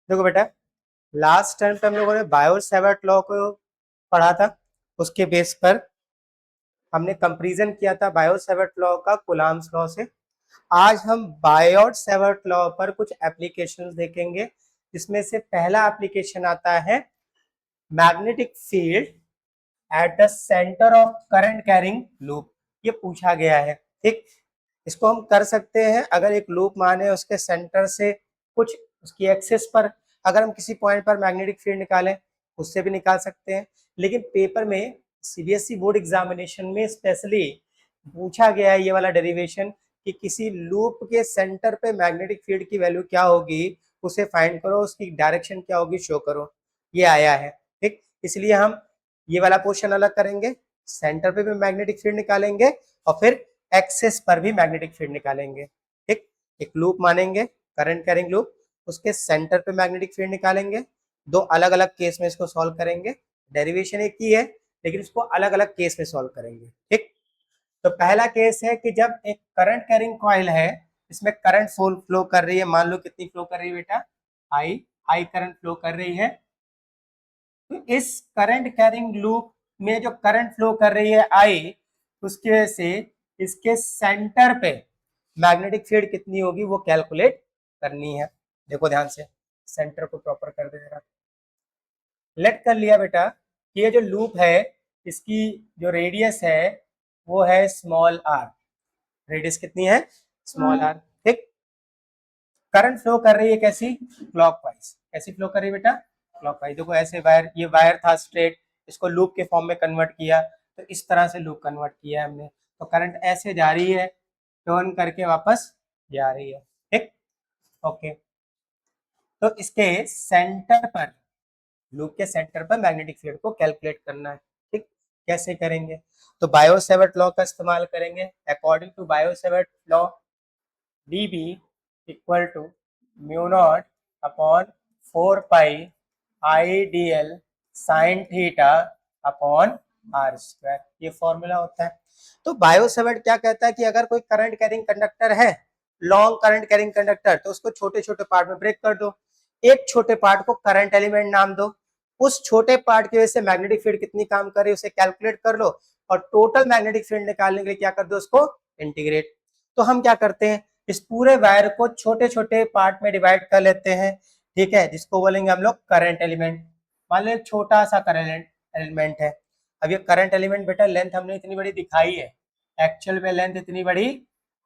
देखो बेटा, last time पे हम लोगों ने बायोट सेवर्ट लॉ को पढ़ा था। उसके बेस पर हमने कंपैरिजन किया था बायोट सेवर्ट लॉ का कूलम्ब्स लॉ से। आज हम बायोट सेवर्ट लॉ पर कुछ एप्लीकेशंस देखेंगे, जिसमें से पहला एप्लीकेशन आता है magnetic field at the centre of current carrying loop. ये पूछा गया है, ठीक। इसको हम कर सकते हैं अगर एक लूप माने उसके सेंटर से कुछ उसकी एक्सिस पर अगर हम किसी पॉइंट पर मैग्नेटिक फील्ड निकालें, उससे भी निकाल सकते हैं। लेकिन पेपर में सीबीएसई बोर्ड एग्जामिनेशन में स्पेशली पूछा गया है ये वाला डेरिवेशन कि किसी लूप के सेंटर पे मैग्नेटिक फील्ड की वैल्यू क्या होगी, उसे फाइंड करो, उसकी डायरेक्शन क्या होगी शो करो। ये आया है, ठीक। इसलिए हम ये वाला पोर्शन अलग करेंगे, सेंटर पे भी मैग्नेटिक फील्ड निकालेंगे और फिर एक्सेस पर भी मैग्नेटिक फील्ड निकालेंगे, ठीक। एक लूप मानेंगे, करंट कैरिंग लूप, उसके सेंटर पे मैग्नेटिक फील्ड निकालेंगे। दो अलग अलग केस में इसको सॉल्व करेंगे। डेरिवेशन एक ही है लेकिन इसको अलग अलग केस में सॉल्व करेंगे, ठीक। तो पहला केस है कि जब एक करंट कैरिंग कॉइल है, इसमें करंट फ्लो कर रही है, मान लो कितनी फ्लो कर रही है बेटा, आई करंट फ्लो कर रही है। तो इस करंट कैरिंग लूप में जो करंट फ्लो कर रही है आई, उसकी वजह से इसके सेंटर पे मैग्नेटिक फील्ड कितनी होगी वो कैलकुलेट करनी है। देखो ध्यान से, सेंटर को प्रॉपर कर दे जरा। लेट कर लिया बेटा कि ये जो लूप है इसकी जो रेडियस है वो है स्मॉल आर। रेडियस कितनी है, स्मॉल आर, ठीक। करंट फ्लो कर रही है कैसी, क्लॉकवाइज। कैसी फ्लो कर रही है बेटा, क्लॉकवाइज। देखो ऐसे वायर, ये वायर था स्ट्रेट, इसको लूप के फॉर्म में कन्वर्ट किया, तो इस तरह से लूप कन्वर्ट किया है हमने। तो करंट ऐसे जा रही है, टर्न करके वापस जा रही है, ठीक। ओके, तो इसके सेंटर पर, लूप के सेंटर पर मैग्नेटिक फील्ड को कैलकुलेट करना है, ठीक। कैसे करेंगे, तो बायो सेवर्ट लॉ का इस्तेमाल करेंगे। According to Biot Savart law, dB equal to mu not upon 4 pi I D L sine theta upon R square, ये फॉर्मूला होता है। तो बायो सेवर्ट क्या कहता है कि अगर कोई करंट कैरिंग कंडक्टर है, लॉन्ग करंट कैरिंग कंडक्टर, तो उसको छोटे छोटे पार्ट में ब्रेक कर दो। एक छोटे पार्ट को करंट एलिमेंट नाम दो, उस छोटे पार्ट की वजह से मैग्नेटिक फील्ड कितनी काम कर रही है उसे कैलकुलेट कर लो, और टोटल मैग्नेटिक फील्ड निकालने के लिए क्या कर दो, उसको इंटीग्रेट। तो हम क्या करते हैं, इस पूरे वायर को छोटे छोटे पार्ट में डिवाइड कर लेते हैं, ठीक है, जिसको बोलेंगे हम लोग करंट एलिमेंट। मान लो एक छोटा सा करंट एलिमेंट है। अब ये करंट एलिमेंट बेटा लेंथ हमने इतनी बड़ी दिखाई है, एक्चुअल में लेंथ इतनी बड़ी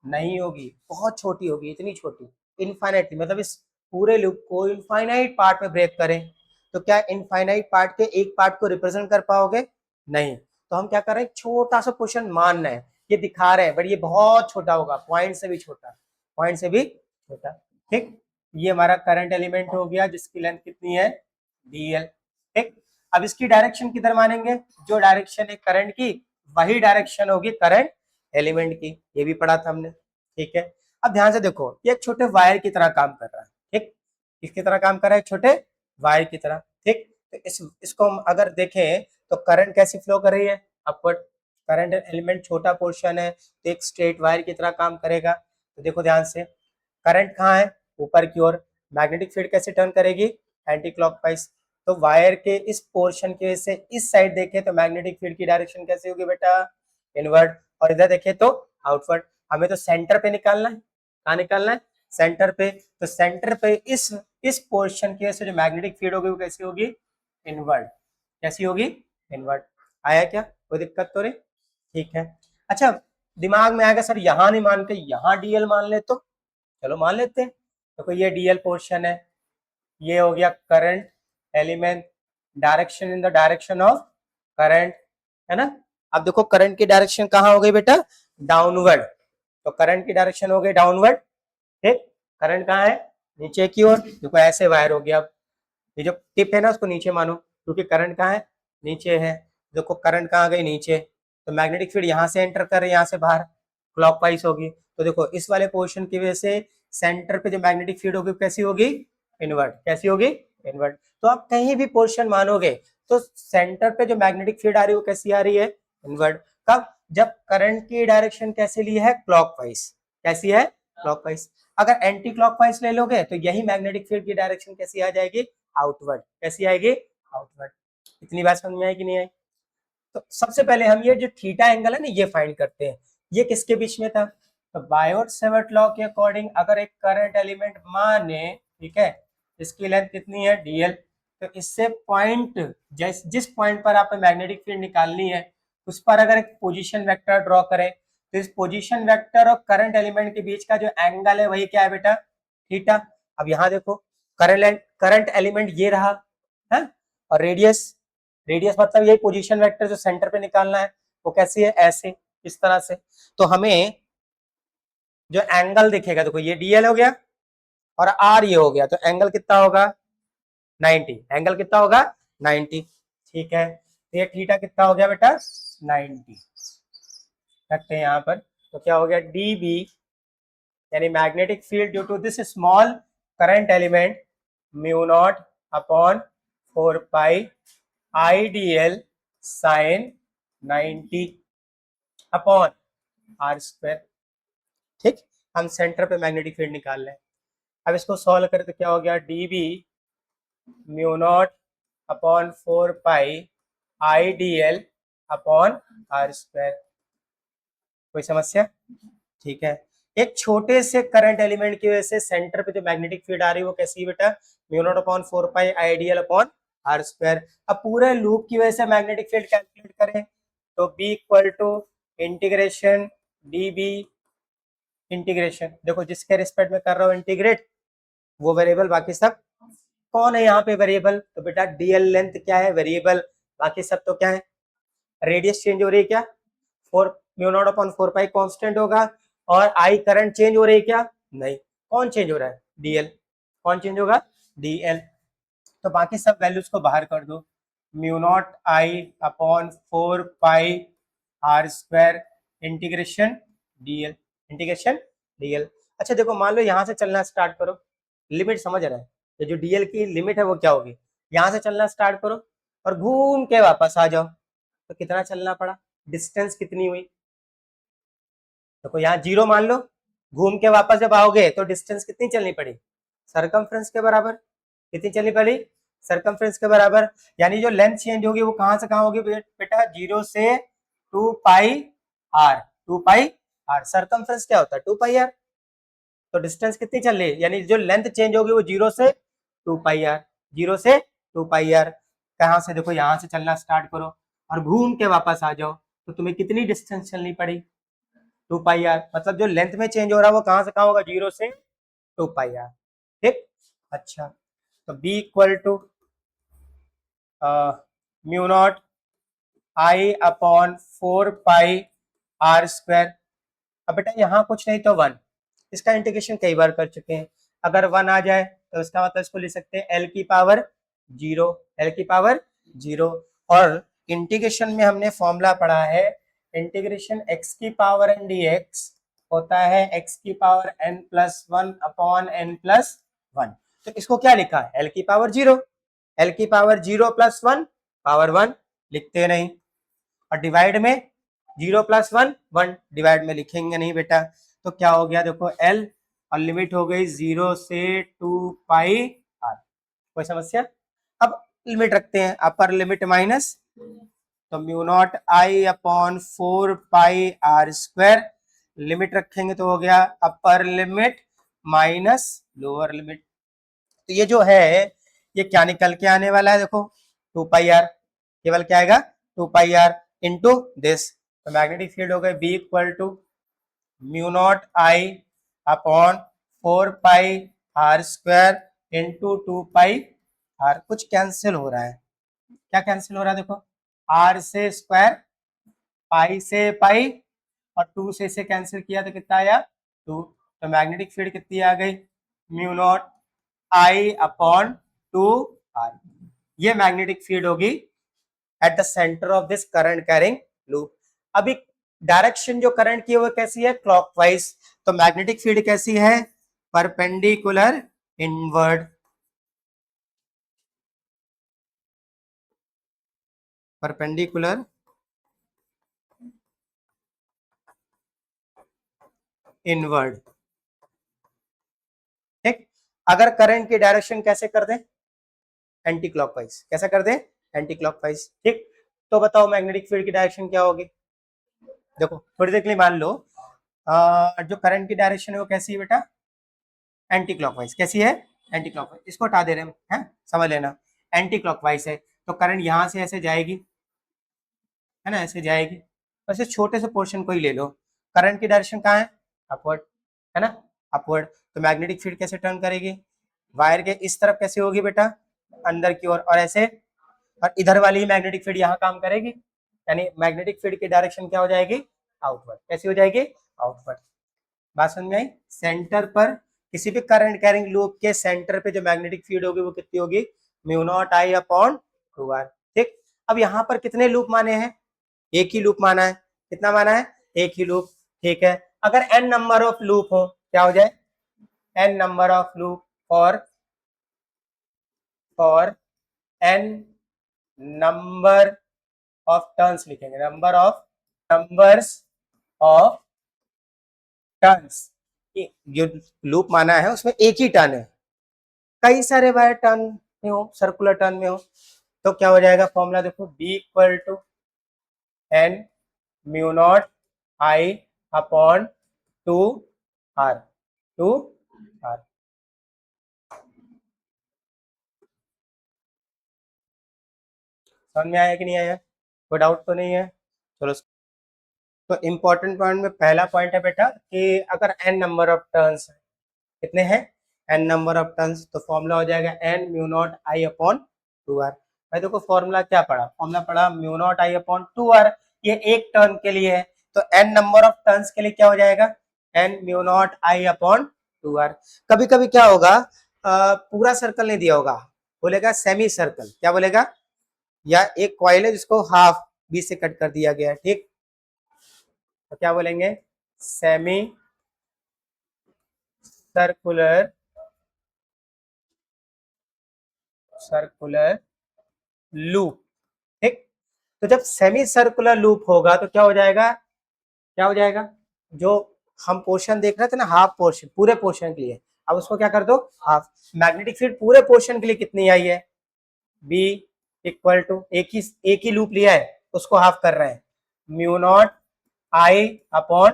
नहीं होगी, बहुत छोटी होगी, इतनी छोटी, इनफाइनाइटली, मतलब इस पूरे लूप को इनफाइनाइट पार्ट में ब्रेक करें तो क्या इनफाइनाइट पार्ट के एक पार्ट को रिप्रेजेंट कर पाओगे, नहीं। तो हम क्या कर रहे हैं, छोटा सा पोर्शन मान रहे हैं, ये दिखा रहे हैं बट ये बहुत छोटा होगा, पॉइंट से भी छोटा, पॉइंट से भी छोटा, ठीक। ये हमारा करंट एलिमेंट हो गया जिसकी लेंथ कितनी है, dl, ठीक। अब इसकी डायरेक्शन किधर मानेंगे, जो डायरेक्शन है करंट की वही डायरेक्शन होगी करंट एलिमेंट की, ये भी पढ़ा था हमने, ठीक है। अब ध्यान से देखो, ये एक छोटे वायर की तरह काम कर रहा है, ठीक। किसकी तरह काम कर रहा है, छोटे वायर की तरह, ठीक। तो इसको हम अगर देखें तो करंट कैसी फ्लो कर रही है, अपवर्ड। करंट एलिमेंट छोटा पोर्शन है तो एक स्ट्रेट वायर की तरह काम करेगा। तो देखो ध्यान से, करंट कहाँ है, ऊपर की ओर। मैग्नेटिक फील्ड कैसे टर्न करेगी, एंटी क्लॉकवाइज। तो वायर के इस पोर्शन की वजह से इस साइड देखें तो मैग्नेटिक फील्ड की डायरेक्शन कैसे होगी बेटा, इनवर्ड। और इधर देखें तो आउटवर्ड। हमें तो सेंटर पे निकालना है, कहाँ निकालना है, सेंटर पे। तो सेंटर पे इस पोर्शन की वजह से जो मैग्नेटिक फील्ड होगी वो कैसी होगी, इनवर्ड। कैसी होगी, इनवर्ड। आया क्या, कोई दिक्कत तो नहीं, ठीक है। अच्छा, दिमाग में आएगा सर यहां नहीं मान के यहां डीएल मान ले, तो चलो मान लेते हैं। तो ये डीएल पोर्शन है, ये हो गया current element, direction in the direction of current, है ना। अब देखो करंट की डायरेक्शन कहाँ हो गई बेटा, डाउनवर्ड। तो करंट की डायरेक्शन हो गई डाउनवर्ड, ठीक। करंट कहाँ है, नीचे की ओर। देखो ऐसे वायर हो गया, अब ये जो टिप है ना उसको नीचे मानो, क्योंकि करंट कहाँ है, नीचे है। देखो करंट कहाँ गई, नीचे। तो मैग्नेटिक फील्ड यहाँ से एंटर कर रही है, यहाँ से बाहर, क्लॉकवाइज होगी। तो देखो इस वाले पोर्शन की वजह से सेंटर पे जो मैग्नेटिक फील्ड होगी कैसी होगी, इनवर्ट। कैसी होगी, इनवर्ट। तो आप कहीं भी पोर्शन मानोगे तो सेंटर पे जो मैग्नेटिक फील्ड आ रही है वो कैसी आ रही है, इनवर्ट। कब, जब करंट की डायरेक्शन कैसे ली है, क्लॉकवाइज। कैसी है, क्लॉकवाइज। अगर एंटी क्लॉकवाइज ले लोगे तो यही मैग्नेटिक फील्ड की डायरेक्शन कैसी आ जाएगी, आउटवर्ड। कैसी आएगी, आउटवर्ड। इतनी बात समझ में आई कि नहीं आई? तो सबसे पहले हम ये जो थीटा एंगल है ना ये फाइंड करते हैं, ये किसके बीच में था। तो बायोट सेवर्ट लॉ के अकॉर्डिंग अगर एक करंट एलिमेंट माने, ठीक है, इसकी लेंथ कितनी है dl, तो इससे पॉइंट जिस पॉइंट पर आपको मैग्नेटिक फील्ड निकालनी है उस पर अगर एक पोजीशन वेक्टर ड्रॉ करें तो इस पोजीशन वेक्टर और करंट एलिमेंट के बीच का जो एंगल है वही क्या है बेटा, थीटा। अब यहाँ देखो करंट एलिमेंट ये रहा है, और रेडियस, रेडियस मतलब यही पोजीशन वेक्टर जो सेंटर पे निकालना है वो कैसी है, ऐसे, इस तरह से। तो हमें जो एंगल दिखेगा, देखो ये डीएल हो गया और आर ये हो गया, तो एंगल कितना होगा 90, एंगल कितना होगा 90, ठीक है। तो ये थीटा कितना हो गया बेटा 90, रखते हैं यहाँ पर। तो क्या हो गया डी बी, यानी magnetic field due to this small current element mu not upon 4 pi I D L sine 90 upon R square. ठीक, हम सेंटर पे मैग्नेटिक फील्ड निकाल रहे हैं। अब इसको सॉल्व करें तो क्या हो गया D B mu not upon 4 pi I D L upon R square. कोई समस्या, ठीक है। एक छोटे से करंट एलिमेंट की वजह से सेंटर पे जो मैग्नेटिक फील्ड आ रही है वो कैसी है बेटा, mu not upon 4 pi I D L upon R square. अब पूरे लूप की वजह से मैग्नेटिक फील्ड कैलकुलेट करें तो B equal to integration D B integration, देखो जिसके रिस्पेक्ट में कर रहा हूँ इंटीग्रेट वो वेरिएबल, बाकी सब कौन है यहाँ पे वेरिएबल, तो बेटा डीएल लेंथ क्या है वेरिएबल, बाकी सब तो क्या है, रेडियस चेंज हो रही है क्या, 4 म्यू नॉट अपॉन 4 पाई कांस्टेंट होगा, और आई करंट चेंज हो रही है क्या, नहीं, कौन चेंज हो रहा है डीएल, कौन चेंज होगा डीएल। तो बाकी सब वैल्यूज को बाहर कर दो, mu not I upon 4 pi R square integration DL, integration DL. अच्छा देखो मान लो यहाँ से चलना स्टार्ट करो, लिमिट समझ रहा है, तो जो डीएल की लिमिट है वो क्या होगी, यहाँ से चलना स्टार्ट करो और घूम के वापस आ जाओ, तो कितना चलना पड़ा, डिस्टेंस कितनी हुई, देखो यहाँ 0 मान लो, घूम के वापस जब आओगे तो डिस्टेंस कितनी चलनी पड़ी, सरकमफ्रेंस के बराबर, कितनी चलनी पड़ी, सरकमफ्रेंस के बराबर। यानी जो लेंथ चेंज होगी वो कहां से कहां होगी बेटा, 0 से 2 pi are, 2 pi are, circumference क्या होता है 2 पाई आर, तो डिस्टेंस कितनी चल रही है, यानी जो लेंथ चेंज होगी वो 0 से 2 पाई आर, 0 से 2 पाई आर। कहां से, देखो यहां से चलना स्टार्ट करो और घूम के वापस आ जाओ, तो तुम्हें कितनी डिस्टेंस चलनी पड़ी 2 पाई आर, मतलब जो लेंथ में चेंज हो रहा है वो कहां से कहां होगा, 0 से 2 पाई आर। ठीक, अच्छा, तो b equal to mu not I upon 4 pi R square. अब बेटा यहाँ कुछ नहीं तो 1, इसका इंटीग्रेशन कई बार कर चुके हैं, अगर 1 आ जाए तो इसका मतलब इसको लिख सकते हैं एल की पावर 0, एल की पावर 0। और इंटीग्रेशन में हमने फॉर्मूला पढ़ा है, इंटीग्रेशन x की पावर n dx होता है x की power n plus 1 upon n plus 1। तो इसको क्या लिखा है, l की पावर 0, l की पावर 0 प्लस 1 पावर 1 लिखते नहीं, और डिवाइड में 0 प्लस 1 1, डिवाइड में लिखेंगे नहीं बेटा, तो क्या हो गया देखो l, और लिमिट हो गई 0 से 2 पाई आर। कोई समस्या, अब लिमिट रखते हैं, अपर लिमिट माइनस, तो mu not I upon 4 pi R square, limit रखेंगे तो हो गया upper limit minus lower limit. तो ये जो है ये क्या निकल के आने वाला है, देखो 2 पाई आर, केवल क्या आएगा 2 पाई आर इंटू दिस, तो मैग्नेटिक फील्ड हो गए B equal to mu not I upon 4 pi R square into 2 pi R. कुछ कैंसिल हो रहा है, क्या कैंसिल हो रहा है, देखो आर से स्क्वायर, पाई से पाई, और 2 से इसे कैंसिल किया तो कितना आया 2, तो मैग्नेटिक फील्ड कितनी आ गई mu not I upon 2 R. ये मैग्नेटिक फील्ड होगी at the centre of this current carrying loop. अभी डायरेक्शन जो करंट की है वो कैसी है, क्लॉकवाइज, तो मैग्नेटिक फील्ड कैसी है, परपेंडिकुलर इनवर्ड, परपेंडिकुलर इनवर्ड। अगर करंट की डायरेक्शन कैसे कर दें, एंटी क्लॉकवाइज, कैसा कर दें, एंटी क्लॉकवाइज, ठीक। तो बताओ मैग्नेटिक फील्ड की डायरेक्शन क्या होगी। देखो थोड़ी देर के लिए मान लो जो करंट की डायरेक्शन है वो कैसी है बेटा, एंटी क्लॉकवाइज। कैसी है, एंटी क्लॉकवाइज। इसको हटा दे रहे हैं, समझ लेना, एंटी क्लॉकवाइज है तो करंट यहां से ऐसे जाएगी, है ना, ऐसे जाएगी। वैसे छोटे से पोर्शन को ही ले लो, करंट की डायरेक्शन कहाँ है, अपवर्ड, है ना, अपवर्ड। तो मैग्नेटिक फील्ड कैसे टर्न करेगी, वायर के इस तरफ कैसे होगी बेटा, अंदर की ओर, और ऐसे, और इधर वाली ही मैग्नेटिक फील्ड यहाँ काम करेगी, यानी मैग्नेटिक फील्ड की डायरेक्शन क्या हो जाएगी, आउटवर्ड। कैसी हो जाएगी, आउटवर्ड। बात समझ में आई। सेंटर पर किसी भी करंट कैरिंग लूप के सेंटर पे जो मैग्नेटिक फील्ड होगी वो कितनी होगी, mu naught I upon 2r, ठीक। अब यहाँ पर कितने लूप माने हैं, एक ही लूप माना है। कितना माना है, एक ही लूप, ठीक है। अगर n नंबर ऑफ लूप हो, क्या हो जाए, n number of loop for n number of turns लिखेंगे, नंबर्स ऑफ टर्न्स। जो लूप माना है उसमें एक ही टर्न है, कई सारे वायर टर्न में हो, सर्कुलर टर्न में हो, तो क्या हो जाएगा फॉर्मूला, देखो b equal to n mu not I upon 2r, 2r। समझ में आया कि नहीं आया, कोई डाउट तो नहीं है। चलो, तो इंपॉर्टेंट पॉइंट में पहला पॉइंट है बेटा कि अगर n नंबर ऑफ टर्न्स है, कितने हैं, n नंबर ऑफ टर्न्स, तो फॉर्मूला हो जाएगा n mu not I upon 2r। भाई देखो फॉर्मूला क्या पढ़ा, फॉर्मूला पढ़ा mu naught I upon 2r, ये एक टर्न के लिए है, तो n नंबर ऑफ टर्न्स के लिए क्या हो जाएगा, n mu not I upon 2r। कभी कभी क्या होगा, पूरा सर्कल नहीं दिया होगा, बोलेगा सेमी सर्कल, क्या बोलेगा, या एक कॉइल है जिसको हाफ बीच से कट कर दिया गया है, ठीक, तो क्या बोलेंगे, सेमी सर्कुलर लूप, ठीक। तो जब सेमी सर्कुलर लूप होगा तो क्या हो जाएगा, क्या हो जाएगा, जो हम पोर्शन देख रहे थे ना, हाफ पोर्शन, पूरे पोर्शन के लिए, अब उसको क्या कर दो, हाफ। मैग्नेटिक फील्ड पूरे पोर्शन के लिए कितनी आई है, बी इक्वल टू, एक ही लूप लिया है उसको हाफ कर रहे हैं, mu naught I upon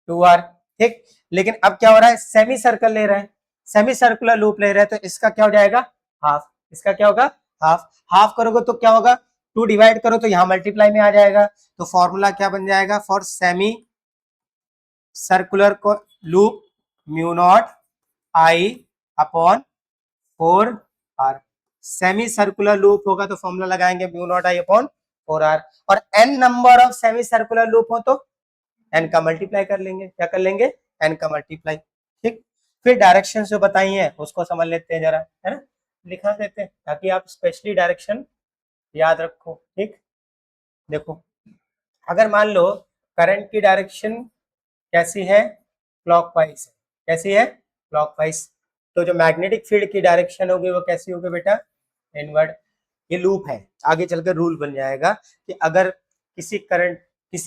2r, ठीक। लेकिन अब क्या हो रहा है, सेमी सर्कल ले रहे हैं, सेमी सर्कुलर लूप ले रहे हैं, तो इसका क्या हो जाएगा, हाफ। इसका क्या होगा, हाफ। हाफ करोगे तो क्या होगा, 2 डिवाइड करो तो यहाँ मल्टीप्लाई में आ जाएगा, तो फॉर्मूला क्या बन जाएगा, फॉर सेमी सर्कुलर को loop mu not I upon 4r। Semi circular loop होगा तो फॉर्मूला लगाएंगे mu naught I upon 4r, और n number of semi circular loop हो तो n का मल्टीप्लाई कर लेंगे, क्या कर लेंगे, n का मल्टीप्लाई, ठीक। फिर डायरेक्शन जो बताई है उसको समझ लेते हैं जरा, है ना, लिखा देते हैं ताकि आप स्पेशली डायरेक्शन याद रखो, ठीक। देखो अगर मान लो करंट की डायरेक्शन कैसी है, क्लॉकवाइज है, कैसी है, क्लॉकवाइज, तो जो मैग्नेटिक फील्ड की डायरेक्शन होगी वो कैसी होगी बेटा, इनवर्ड। ये लूप है, आगे चलकर रूल बन जाएगा कि अगर किसी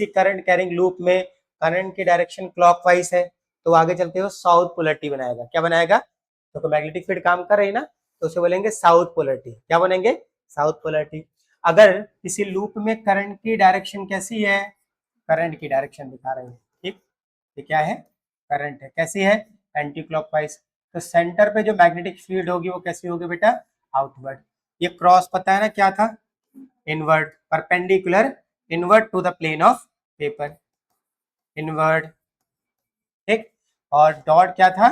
करंट कैरिंग लूप में करंट की डायरेक्शन क्लॉकवाइज है तो आगे चलते हुए साउथ पोलरिटी बनाएगा, क्या बनाएगा, तो मैग्नेटिक फील्ड काम कर रही है ना, तो उसे बोलेंगे साउथ पोलरिटी, क्या बोलेंगे, साउथ पोलरिटी। अगर किसी लूप में करंट की डायरेक्शन कैसी है, करंट की डायरेक्शन दिखा रहे हैं, ठीक, ये क्या है, करंट है, कैसी है, एंटी क्लॉकवाइज, तो सेंटर पे जो मैग्नेटिक फील्ड होगी वो कैसी होगी बेटा, आउटवर्ड। ये क्रॉस पता है ना क्या था, inward, perpendicular, inward to the plane of paper, inward, ठीक, और डॉट क्या था,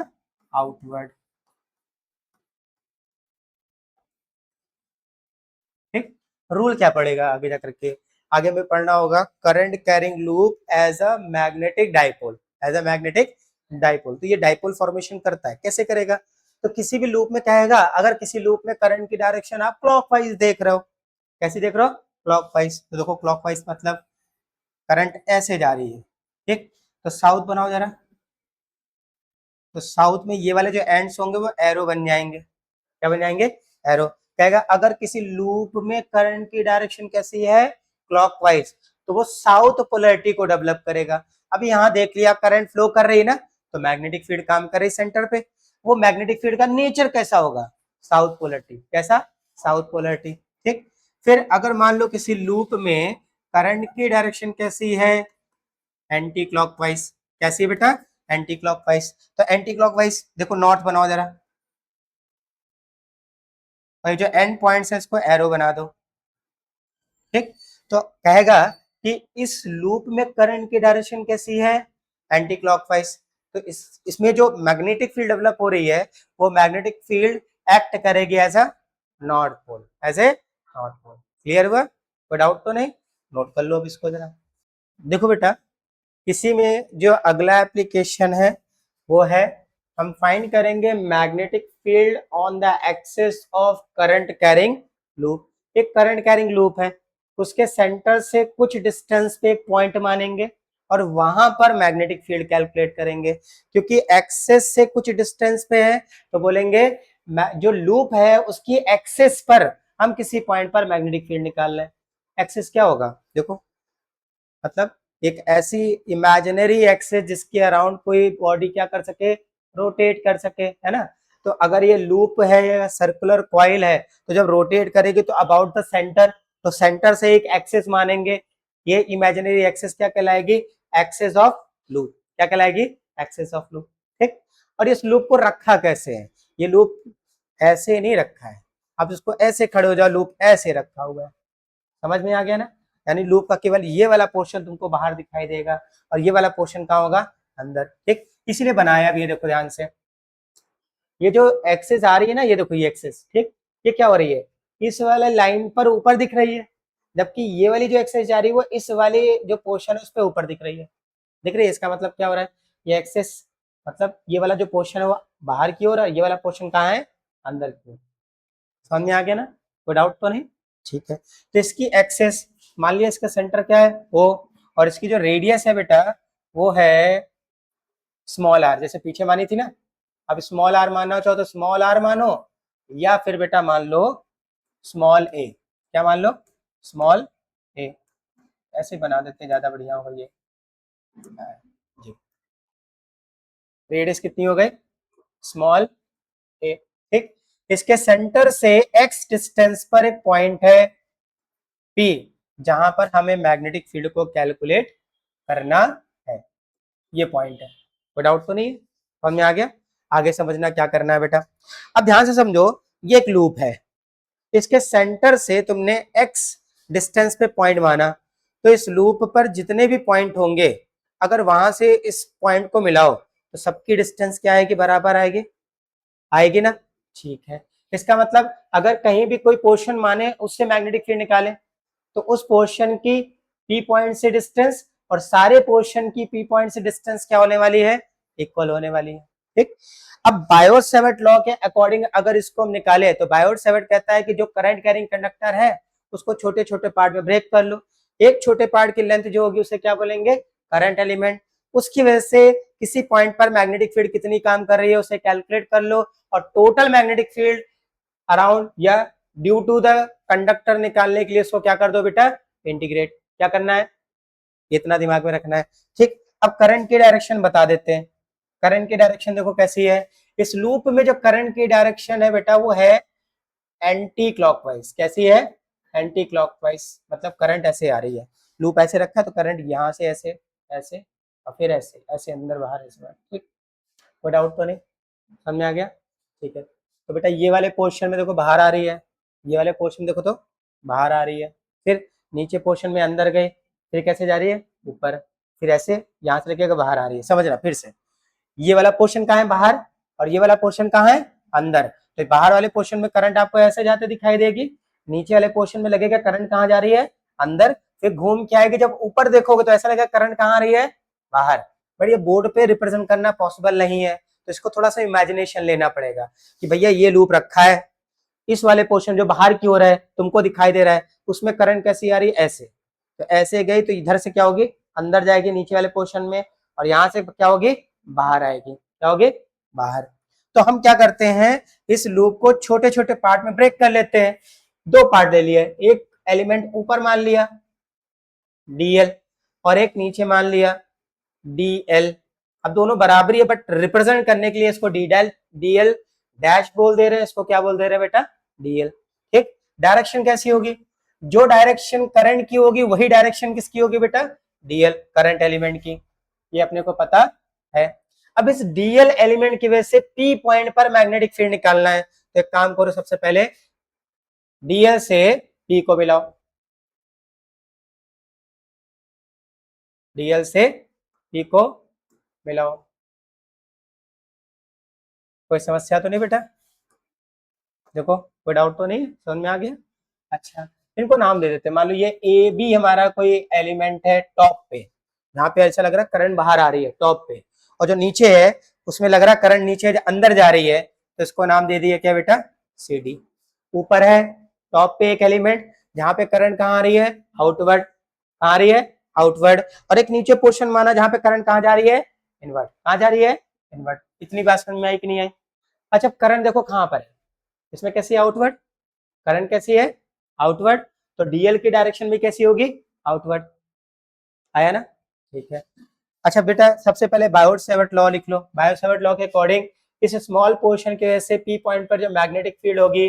आउटवर्ड, ठीक। रूल क्या पड़ेगा आगे जा करके, आगे में पढ़ना होगा current carrying loop as a magnetic dipole, as a magnetic dipole. तो ये डाइपोल फॉर्मेशन करता है, कैसे करेगा, तो किसी भी लूप में क्या आएगा, अगर किसी लूप में करंट की डायरेक्शन आप क्लॉकवाइज देख रहे हो, कैसी देख रहे हो, क्लॉकवाइज, तो देखो क्लॉकवाइज मतलब करंट ऐसे जा रही है, ठीक, तो साउथ बनाओ जरा, तो साउथ में ये वाले जो एंड्स होंगे वो एरो बन जाएंगे, क्या बन जाएंगे, एरो। कहेगा अगर किसी लूप में करंट की डायरेक्शन कैसी है, क्लॉकवाइज, तो वो साउथ पोलैरिटी को डेवलप करेगा। अभी यहाँ देख लिया करंट फ्लो कर रही है ना, तो मैग्नेटिक फील्ड काम कर रही सेंटर पे, वो मैग्नेटिक फील्ड का नेचर कैसा होगा, साउथ पोलरिटी, कैसा, साउथ पोलरिटी। ठीक, फिर अगर मान लो किसी लूप में करंट की डायरेक्शन कैसी है, एंटी क्लॉकवाइज, कैसी है बेटा, एंटी क्लॉकवाइज। तो एंटी क्लॉकवाइज देखो, नॉर्थ बनाओ जरा, और जो एंड पॉइंट्स है इसको एरो बना दो। ठीक, तो कहेगा कि इस लूप में करंट की डायरेक्शन कैसी है, एंटी क्लॉकवाइज। तो इसमें जो मैग्नेटिक फील्ड डेवलप हो रही है वो मैग्नेटिक फील्ड एक्ट करेगी as a north pole, as a north pole. Clear हुआ, कोई डाउट तो नहीं, नोट कर लो अब इसको जरा। देखो बेटा, इसी में जो अगला एप्लीकेशन है वो है, हम फाइंड करेंगे magnetic field on the axis of current carrying loop. एक करंट कैरिंग लूप है, उसके सेंटर से कुछ डिस्टेंस पे एक पॉइंट मानेंगे और वहां पर मैग्नेटिक फील्ड कैलकुलेट करेंगे। क्योंकि एक्सेस से कुछ डिस्टेंस पे है तो बोलेंगे जो लूप है उसकी एक्सेस पर हम किसी पॉइंट पर मैग्नेटिक फील्ड निकाल लें। एक्सेस क्या होगा, देखो, मतलब एक ऐसी इमेजिनरी एक्सेस जिसके अराउंड कोई बॉडी क्या कर सके, रोटेट कर सके, है ना। तो अगर ये लूप है या सर्कुलर कॉइल है तो जब रोटेट करेगी तो अबाउट द सेंटर, तो सेंटर से एक एक्सेस मानेंगे, ये इमेजिनरी एक्सेस क्या कहलाएगी, एक्सेस ऑफ लूप, क्या कहलाएगी, एक्सेस ऑफ लूप। ठीक, और इस लूप को रखा कैसे है, ये लूप ऐसे नहीं रखा है, अब इसको ऐसे खड़े हो जाओ, लूप ऐसे रखा हुआ है, समझ में आ गया ना। यानी लूप का केवल ये वाला पोर्शन तुमको बाहर दिखाई देगा और ये वाला पोर्शन कहाँ होगा, अंदर। ठीक, इसीलिए बनाया भी है, देखो ध्यान से, ये जो एक्सेस आ रही है ना, ये देखो ये एक्सेस, ठीक, ये क्या हो रही है, इस वाले लाइन पर ऊपर दिख रही है, जबकि ये वाली जो एक्सेस जा रही है वो इस वाले जो पोर्शन है उस पर ऊपर दिख रही है, दिख रही है। इसका मतलब क्या हो रहा है, ये एक्सेस मतलब ये वाला जो पोर्शन है वो बाहर की ओर है, ये वाला पोर्शन कहाँ है, अंदर की ओर। समझ में आ गया ना, कोई डाउट तो नहीं। ठीक है, तो इसकी एक्सेस, मान लिया इसका सेंटर क्या है ओ, और इसकी जो रेडियस है बेटा वो है स्मॉल आर, जैसे पीछे मानी थी ना। अब स्मॉल आर मानना चाहो तो स्मॉल आर मानो, या फिर बेटा मान लो स्मॉल ए, क्या मान लो, स्मॉल ए, ऐसे बना देते हैं, ज्यादा बढ़िया होगा ये जी। रेडियस कितनी हो गई, स्मॉल ए। ठीक, इसके सेंटर से एक्स डिस्टेंस पर एक पॉइंट है पी, जहां पर हमें मैग्नेटिक फील्ड को कैलकुलेट करना है, ये पॉइंट है। कोई डाउट तो नहीं है, समझ में आ गया। आगे समझना क्या करना है बेटा, अब ध्यान से समझो, ये एक लूप है, इसके सेंटर से तुमने एक्स डिस्टेंस पे पॉइंट माना, तो इस लूप पर जितने भी पॉइंट होंगे अगर वहां से इस पॉइंट को मिलाओ तो सबकी डिस्टेंस क्या आएगी, बराबर आएगी, आएगी ना। ठीक है, इसका मतलब अगर कहीं भी कोई पोर्शन माने उससे मैग्नेटिक फील्ड निकालें तो उस पोर्शन की पी पॉइंट से डिस्टेंस और सारे पोर्शन की पी पॉइंट से डिस्टेंस क्या होने वाली है, इक्वल होने वाली है। ठीक, अब बायोट सेवर्ट लॉ के अकॉर्डिंग अगर इसको हम निकाले तो बायोट सेवर्ट कहता है कि जो करंट कैरिंग कंडक्टर है उसको छोटे छोटे पार्ट में ब्रेक कर लो, एक छोटे पार्ट की लेंथ जो होगी उसे क्या बोलेंगे, करंट एलिमेंट। उसकी वजह से किसी पॉइंट पर मैग्नेटिक फील्ड कितनी काम कर रही है उसे कैलकुलेट कर लो, और टोटल मैग्नेटिक फील्ड अराउंड या ड्यू टू द कंडक्टर निकालने के लिए इसको क्या कर दो बेटा, इंटीग्रेट, क्या करना है, इतना दिमाग में रखना है। ठीक, अब करंट की डायरेक्शन बता देते हैं, करंट की डायरेक्शन देखो कैसी है, इस लूप में जो करंट की डायरेक्शन है बेटा वो है एंटी क्लॉकवाइज, कैसी है, एंटी क्लॉकवाइज, मतलब करंट ऐसे आ रही है, लूप ऐसे रखा है तो करंट यहाँ से ऐसे ऐसे और फिर ऐसे ऐसे अंदर बाहर ऐसे बाहर। ठीक, कोई डाउट तो नहीं, समझ आ गया। ठीक है, तो बेटा ये वाले पोर्शन में देखो बाहर आ रही है, ये वाले पोर्शन देखो तो बाहर आ रही है, फिर नीचे पोर्शन में अंदर गए, फिर कैसे जा रही है ऊपर, फिर ऐसे यहाँ से लेके बाहर आ रही है। समझ रहा, फिर से ये वाला पोर्शन कहाँ है, बाहर, और ये वाला पोर्शन कहाँ है, अंदर। तो बाहर वाले पोर्शन में करंट आपको ऐसे जाते दिखाई देगी, नीचे वाले पोर्शन में लगेगा करंट कहाँ जा रही है, अंदर, फिर घूम के आएगी, जब ऊपर देखोगे तो ऐसा लगेगा करंट कहाँ आ रही है, बाहर। बट ये बोर्ड पे रिप्रेजेंट करना पॉसिबल नहीं है, तो इसको थोड़ा सा इमेजिनेशन लेना पड़ेगा कि भैया ये लूप रखा है, इस वाले पोर्शन जो बाहर की ओर है तुमको दिखाई दे रहा है उसमें करंट कैसी आ रही है, ऐसे, तो ऐसे गई तो इधर से क्या होगी, अंदर जाएगी नीचे वाले पोर्शन में, और यहाँ से क्या होगी, बाहर आएगी, क्या होगी, बाहर। तो हम क्या करते हैं, इस लूप को छोटे छोटे पार्ट में ब्रेक कर लेते हैं, दो पार्ट ले लिए, एक एलिमेंट ऊपर मान लिया डीएल और एक नीचे मान लिया डीएल। अब दोनों बराबरी है, बट रिप्रेजेंट करने के लिए इसको डीएल डैश बोल दे रहे हैं, इसको क्या बोल दे रहे हैं बेटा, डीएल। ठीक, डायरेक्शन कैसी होगी, जो डायरेक्शन करंट की होगी वही डायरेक्शन किसकी होगी बेटा, डीएल, करंट एलिमेंट की, ये अपने को पता है। अब इस डीएल एलिमेंट की वजह से पी पॉइंट पर मैग्नेटिक फील्ड निकालना है, तो एक काम करो, सबसे पहले डीएल से पी को मिलाओ, डीएल से पी को मिलाओ। कोई समस्या तो नहीं बेटा, देखो कोई डाउट तो नहीं, समझ में आ गया। अच्छा, इनको नाम दे देते हैं, मान लो ये ए बी हमारा कोई एलिमेंट है टॉप पे, यहाँ पे ऐसा लग रहा है करंट बाहर आ रही है टॉप पे, और जो नीचे है उसमें लग रहा है करंट नीचे अंदर जा रही है, तो इसको नाम दे दिया क्या बेटा, सी डी। ऊपर है टॉप पे एक एलिमेंट जहां पे करंट कहाँ आ रही है, आउटवर्ड, कहाँ आ रही है, आउटवर्ड, और एक नीचे पोर्शन माना जहां पे करंट कहाँ जा रही है, इनवर्ट, कहाँ जा रही है, इनवर्ट। इतनी बात समझ में आई कि नहीं आई। अच्छा, करंट देखो कहाँ पर है, इसमें कैसी है, आउटवर्ड, करंट कैसी है, आउटवर्ड, तो डीएल की डायरेक्शन भी कैसी होगी, आउटवर्ड, आया ना, ठीक है। अच्छा बेटा, सबसे पहले बायोट-सेवर्ट लॉ लिख लो। बायोट-सेवर्ट लॉ के अकॉर्डिंग इस स्मॉल पोर्शन की वजह से पी पॉइंट पर जो मैग्नेटिक फील्ड होगी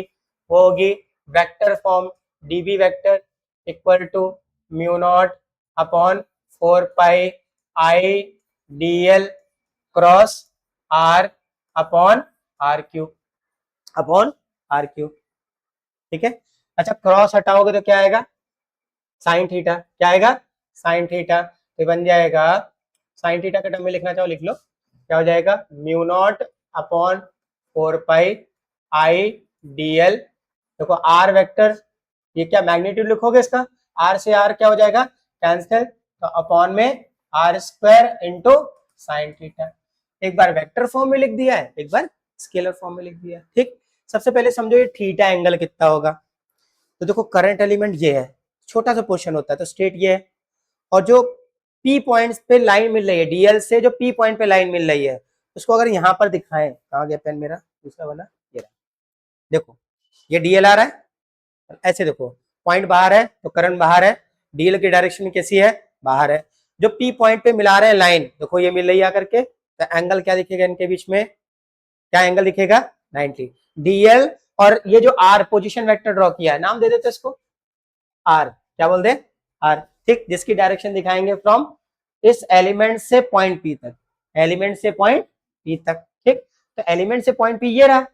वो होगी vector form, DB vector equal to mu not upon 4 pi I DL cross R upon R cube, upon R cube, ठीक है। अच्छा, क्रॉस हटाओगे तो क्या आएगा, साइन थीटा, क्या आएगा, साइन थीटा, तो बन जाएगा, साइन थीटा का टर्म में लिखना चाहो लिख लो, क्या हो जाएगा, mu not upon 4 pi I DL, देखो आर वेक्टर, ये क्या मैग्नीट्यूड लिखोगे इसका, आर से आर क्या हो जाएगा, कैंसिल, तो अपॉन में R square into sine theta. एक बार वेक्टर फॉर्म में लिख दिया है, एक बार स्केलर फॉर्म में लिख दिया है। ठीक, सबसे पहले समझो ये थीटा एंगल कितना होगा, तो देखो करंट एलिमेंट ये है, छोटा सा पोर्शन होता है तो स्ट्रेट ये है, और जो पी पॉइंट्स पे लाइन मिल रही है, डीएल से जो पी पॉइंट पे लाइन मिल रही है, उसको अगर यहाँ पर दिखाएं, कहाँ गया पेन मेरा दूसरा वाला, ये रहा, देखो ये डीएल आ रहा है, ऐसे देखो पॉइंट बाहर है तो करंट बाहर है, डीएल की डायरेक्शन कैसी है, बाहर है, जो पी पॉइंट पे मिला रहे हैं लाइन, देखो ये मिल रही है आकर के, तो एंगल क्या दिखेगा इनके बीच में, क्या एंगल दिखेगा, 90। डीएल और ये जो आर पोजीशन वेक्टर ड्रॉ किया है, नाम दे देते इसको आर, क्या बोल दे, आर, ठीक, जिसकी डायरेक्शन दिखाएंगे फ्रॉम इस एलिमेंट से पॉइंट पी तक, एलिमेंट से पॉइंट पी तक, ठीक, तो एलिमेंट से पॉइंट पी ये रहा,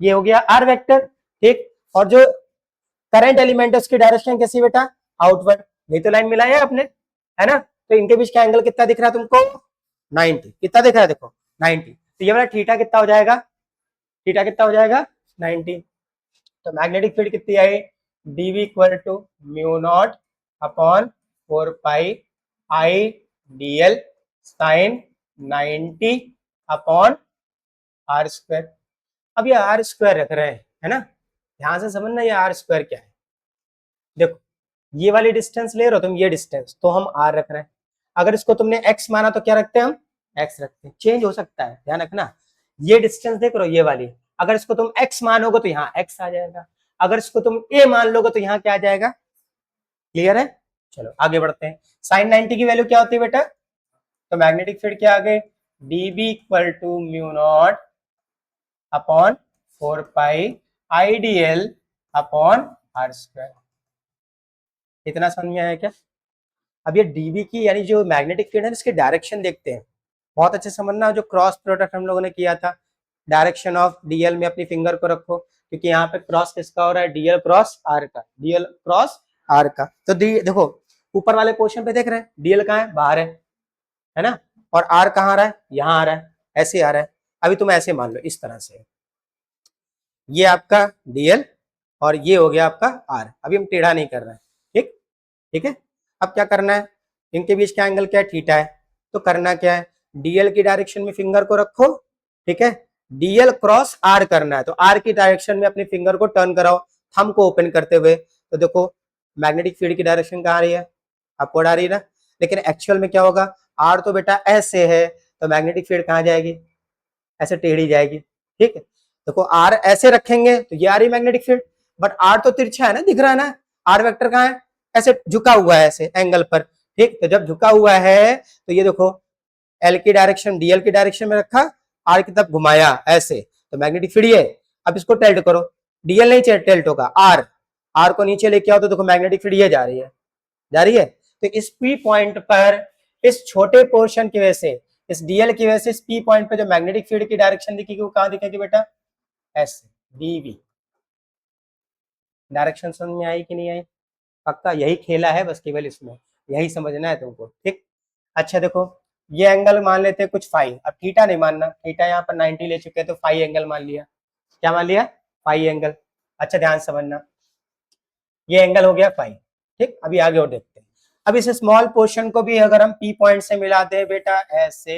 ये हो गया आर वेक्टर, ठीक, और जो करंट एलिमेंट है उसकी डायरेक्शन कैसी बेटा, आउटवर्ड, यही तो लाइन मिलाई है आपने, है ना, तो इनके बीच का एंगल कितना दिख रहा है तुमको, 90, कितना दिख रहा है देखो 90, तो ये वाला थीटा कितना हो जाएगा, थीटा कितना हो जाएगा 90, तो मैग्नेटिक फील्ड कितनी आई, DB equal to mu not upon 4 pi I DL sine 90 upon R square. अब ये आर स्क्वायर रख रहे हैं, है ना, ध्यान से समझना ये आर स्क्वायर क्या है, देखो ये वाली डिस्टेंस ले रहे हो तुम, ये डिस्टेंस तो हम आर रख रहे हैं, अगर इसको तुमने एक्स माना तो क्या रखते हैं हम, एक्स रखते हैं, चेंज हो सकता है, ध्यान रखना, ये डिस्टेंस देख रहे हो ये वाली, अगर इसको तुम एक्स मानोगे तो यहाँ एक्स आ जाएगा, अगर इसको तुम ए मान लोगे तो यहाँ क्या आ जाएगा, क्लियर है। चलो आगे बढ़ते हैं, साइन 90 की वैल्यू क्या होती है बेटा, तो मैग्नेटिक फील्ड क्या आ गए, DB equal to mu not upon 4 pi IDL upon R square, इतना समझ में आया क्या। अब ये डीबी की यानी जो मैग्नेटिक फील्ड है इसके डायरेक्शन देखते हैं, बहुत अच्छे समझना, जो क्रॉस प्रोडक्ट हम लोगों ने किया था, डायरेक्शन ऑफ डीएल में अपनी फिंगर को रखो, क्योंकि यहाँ पे क्रॉस किसका हो रहा है, डीएल क्रॉस आर का, डीएल क्रॉस आर का, तो देखो ऊपर वाले पोर्शन पे देख रहे हैं डीएल कहाँ है, बाहर है ना, और आर कहाँ आ रहा है, यहाँ आ रहा है, ऐसे आ रहा है, अभी तुम ऐसे मान लो इस तरह से, ये आपका डीएल और ये हो गया आपका आर, अभी हम टेढ़ा नहीं कर रहे हैं, ठीक, ठीक है। अब क्या करना है, इनके बीच का एंगल क्या है, थीटा है, तो करना क्या है, डीएल की डायरेक्शन में फिंगर को रखो, ठीक है, डीएल क्रॉस आर करना है, तो आर की डायरेक्शन में अपने फिंगर को टर्न कराओ, थंब को ओपन करते हुए, तो देखो मैग्नेटिक फील्ड की डायरेक्शन कहाँ आ रही है, अपवर्ड आ रही है ना, लेकिन एक्चुअल में क्या होगा, आर तो बेटा ऐसे है, तो मैग्नेटिक फील्ड कहाँ जाएगी, ऐसे टेढ़ी जाएगी, ठीक है, देखो आर ऐसे रखेंगे तो ये आ रही मैग्नेटिक फील्ड, बट आर तो तिरछा है ना, दिख रहा है ना, आर वेक्टर कहाँ है, ऐसे झुका हुआ है ऐसे एंगल पर, ठीक, तो जब झुका हुआ है तो ये देखो एल की डायरेक्शन डीएल की डायरेक्शन में रखा, आर की तरफ घुमाया ऐसे, तो मैग्नेटिक फील्ड ये। अब इसको टिल्ट करो, डीएल नहीं टिल्ट होगा, आर, आर को नीचे लेके आओ तो देखो मैग्नेटिक फील्ड ये जा रही है, जा रही है। तो इस पी पॉइंट पर इस छोटे पोर्शन की वजह से, इस डीएल की वजह से इस पी पॉइंट पे जो मैग्नेटिक फील्ड की डायरेक्शन दिखेगी वो कहां दिखेगी बेटा, ऐसे, डीवी। डायरेक्शन समझ में आई कि नहीं आई? पक्का यही खेला है बस, केवल इसमें यही समझना है तुमको, ठीक। अच्छा देखो, ये एंगल मान लेते हैं कुछ फाई, अब थीटा नहीं मानना, थीटा यहाँ पर 90 ले चुके हैं तो फाई एंगल मान लिया। क्या मान लिया? Phi angle. अच्छा ध्यान समझना, ये एंगल हो गया फाई, ठीक। अभी आगे और देखते हैं। अब इस स्मॉल पोर्शन को भी अगर हम पी पॉइंट से मिलाते हैं बेटा ऐसे,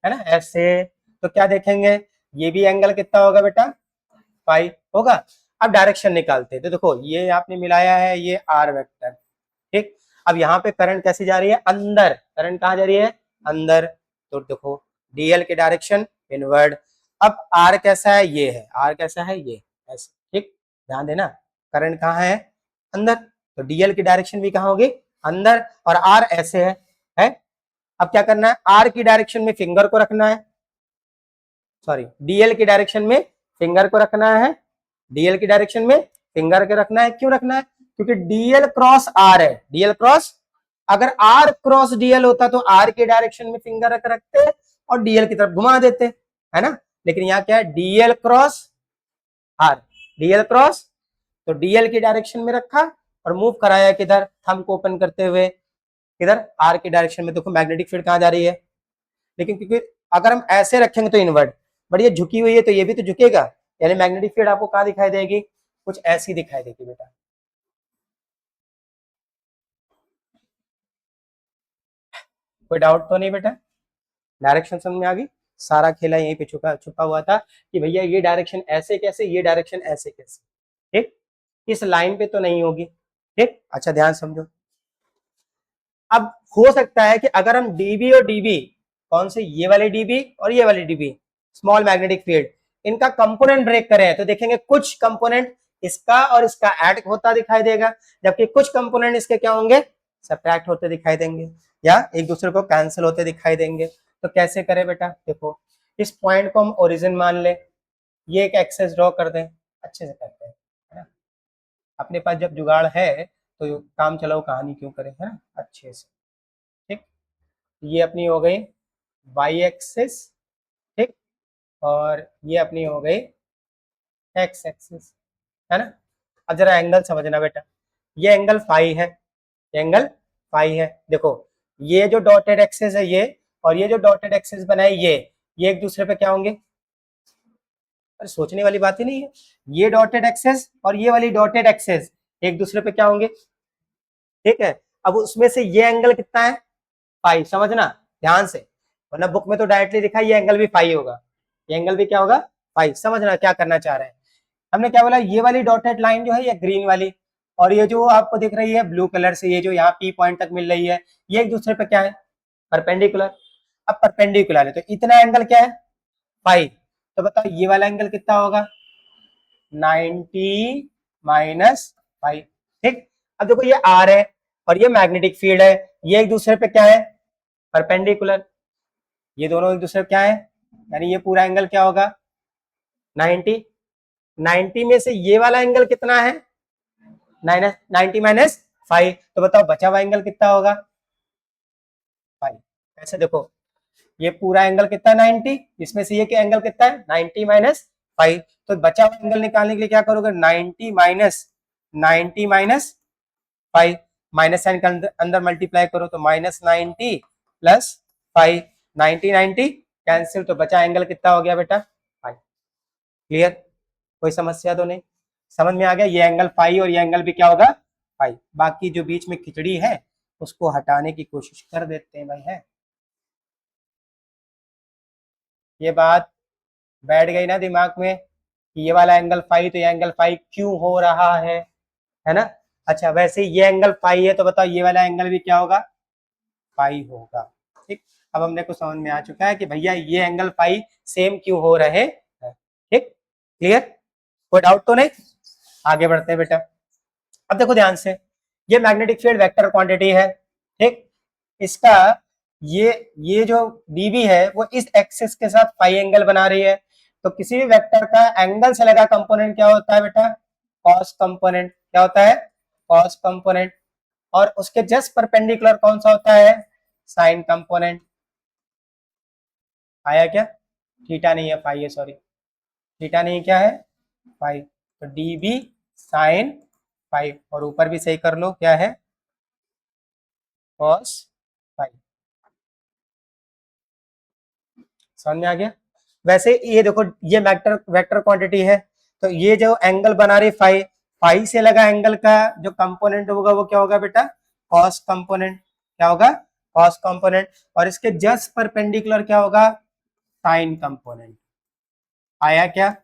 है ना, ऐसे, तो क्या देखेंगे, ये भी एंगल कितना होगा बेटा, फाई होगा। अब डायरेक्शन निकालते हैं, तो देखो ये आपने मिलाया है, ये आर वेक्टर, ठीक। अब यहाँ पे करंट कैसे जा रही है, अंदर, करंट कहाँ जा रही है, अंदर, तो देखो डीएल की डायरेक्शन इनवर्ड। अब आर कैसा है, ये है, आर कैसा है, ये ऐसे, ठीक। ध्यान देना, करंट कहाँ है, अंदर, तो डीएल की डायरेक्शन भी कहाँ होगी, अंदर, और आर ऐसे है। अब क्या करना है, आर की डायरेक्शन में फिंगर को रखना है, सॉरी डीएल की डायरेक्शन में फिंगर को रखना है, डीएल की डायरेक्शन में फिंगर के रखना है। क्यों रखना है, क्योंकि डीएल क्रॉस आर है, डीएल क्रॉस, अगर आर क्रॉस डीएल होता तो आर के डायरेक्शन में फिंगर रख रखते और डीएल की तरफ घुमा देते, है ना। लेकिन यहाँ क्या है, DL cross R, DL cross, तो डीएल की डायरेक्शन में रखा और मूव कराया किधर, थंब को ओपन करते हुए किधर, आर की डायरेक्शन में। देखो मैग्नेटिक फील्ड कहाँ जा रही है, लेकिन क्योंकि अगर हम ऐसे रखेंगे तो इनवर्ट, बट ये झुकी हुई है तो ये भी तो झुकेगा, यानी मैग्नेटिक फील्ड आपको कहाँ दिखाई देगी, कुछ ऐसी दिखाई देगी बेटा। कोई डाउट तो नहीं बेटा, डायरेक्शन समझ में आ गई, सारा खेला यहीं पे छुपा छुपा हुआ था कि भैया ये डायरेक्शन ऐसे कैसे, ये डायरेक्शन ऐसे कैसे, ठीक, इस लाइन पे तो नहीं होगी, ठीक। अच्छा ध्यान समझो, अब हो सकता है कि अगर हम डीबी और डीबी, कौन से, ये वाले डीबी और ये वाले डीबी, स्मॉल मैग्नेटिक फील्ड, इनका कंपोनेंट ब्रेक करें तो देखेंगे कुछ कंपोनेंट इसका और इसका ऐड होता दिखाई देगा, जबकि कुछ कंपोनेंट इसके क्या होंगे, सब्ट्रैक्ट होते दिखाई देंगे या एक दूसरे को कैंसिल होते दिखाई देंगे। तो कैसे करें बेटा, देखो इस पॉइंट को हम ओरिजिन मान ले, ये एक एक्सेस ड्रॉ कर दें, अच्छे से करते हैं, है ना। अपने पास जब जुगाड़ है तो काम चलाओ कहानी क्यों करें, है ना, अच्छे से, ठीक। ये अपनी हो गई वाई एक्सिस, ठीक, और ये अपनी हो गई एक्स एक्सिस, है ना। अब जरा एंगल समझना बेटा, ये एंगल फाई है, ये एंगल फाई है। देखो ये जो डॉटेड एक्सिस है ये, और ये जो डॉटेड एक्सिस बना है ये एक दूसरे पे क्या होंगे, अरे सोचने वाली बात ही नहीं है, ये डॉटेड एक्सिस और ये वाली डॉटेड एक्सिस एक दूसरे पे क्या होंगे, ठीक है। अब उसमें से ये एंगल कितना है, फाई, समझना ध्यान से, वरना बुक में तो डायरेक्टली लिखा है ये एंगल भी फाई होगा, ये एंगल भी क्या होगा, फाई। समझना क्या करना चाह रहे हैं, हमने क्या बोला, ये वाली डॉटेड लाइन जो है ये ग्रीन वाली, और ये जो आपको दिख रही है ब्लू कलर से, ये जो यहाँ पी पॉइंट तक मिल रही है, ये एक दूसरे पे क्या है, परपेंडिकुलर। अब परपेंडिकुलर है तो इतना एंगल क्या है, फाई, तो बताओ ये वाला एंगल कितना होगा, 90 माइनस फाइव, ठीक। अब देखो ये आर है और ये मैग्नेटिक फील्ड है, ये एक दूसरे पे क्या है, परपेंडिकुलर, ये दोनों एक दूसरे पे क्या है, यानी ये पूरा एंगल क्या होगा, 90, 90 में से ये वाला एंगल कितना है, 90 माइनस फाइव, तो बताओ बचा हुआ एंगल कितना होगा, फाइव। ऐसे देखो ये पूरा एंगल कितना है, 90, इसमें से ये एंगल कितना है, 90 माइनस फाइव, तो बचा हुआ एंगल निकालने के लिए क्या करोगे, 90 माइनस फाइव, माइनस साइन का अंदर मल्टीप्लाई करो तो माइनस 90 प्लस फाइव, 90 कैंसिल, तो बचा एंगल कितना हो गया बेटा, फाइव। क्लियर, कोई समस्या तो नहीं, समझ में आ गया, ये एंगल फाइव और ये एंगल भी क्या होगा, फाइव। बाकी जो बीच में खिचड़ी है उसको हटाने की कोशिश कर देते हैं भाई, है ये बात बैठ गई ना दिमाग में कि ये वाला एंगल फाइव, तो ये एंगल फाइव क्यों हो रहा है ना। अच्छा वैसे ये एंगल फाइव है तो बताओ ये वाला एंगल भी क्या होगा, फाइव होगा, ठीक। अब हमने को समझ में आ चुका है कि भैया ये एंगल फाइव सेम क्यों हो रहे हैं, ठीक। क्लियर, कोई डाउट तो नहीं, आगे बढ़ते हैं बेटा। अब देखो ध्यान से, ये मैग्नेटिक फील्ड वेक्टर क्वांटिटी है, ठीक। इसका ये जो dB है वो इस एक्सिस के साथ फाई एंगल बना रही है। तो किसी भी वेक्टर का एंगल से लगा कंपोनेंट क्या होता है बेटा, कॉस कंपोनेंट। क्या होता है, कॉस कंपोनेंट। और उसके जस्ट परपेंडिकुलर कौन सा होता है, साइन कंपोनेंट। आया क्या, थीटा नहीं है फाई है, सॉरी थीटा नहीं, क्या है फाई। तो dB साइन फाई, और ऊपर भी सही कर लो क्या है, कॉस फाई। समझ में आ गया। वैसे ये देखो ये वेक्टर वेक्टर क्वांटिटी है, तो ये जो एंगल बना रही फाई, फाई से लगा एंगल का जो कंपोनेंट होगा वो क्या होगा बेटा, कॉस कंपोनेंट। क्या होगा, कॉस कंपोनेंट। और इसके जस्ट परपेंडिकुलर क्या होगा, साइन कंपोनेंट। आया क्या।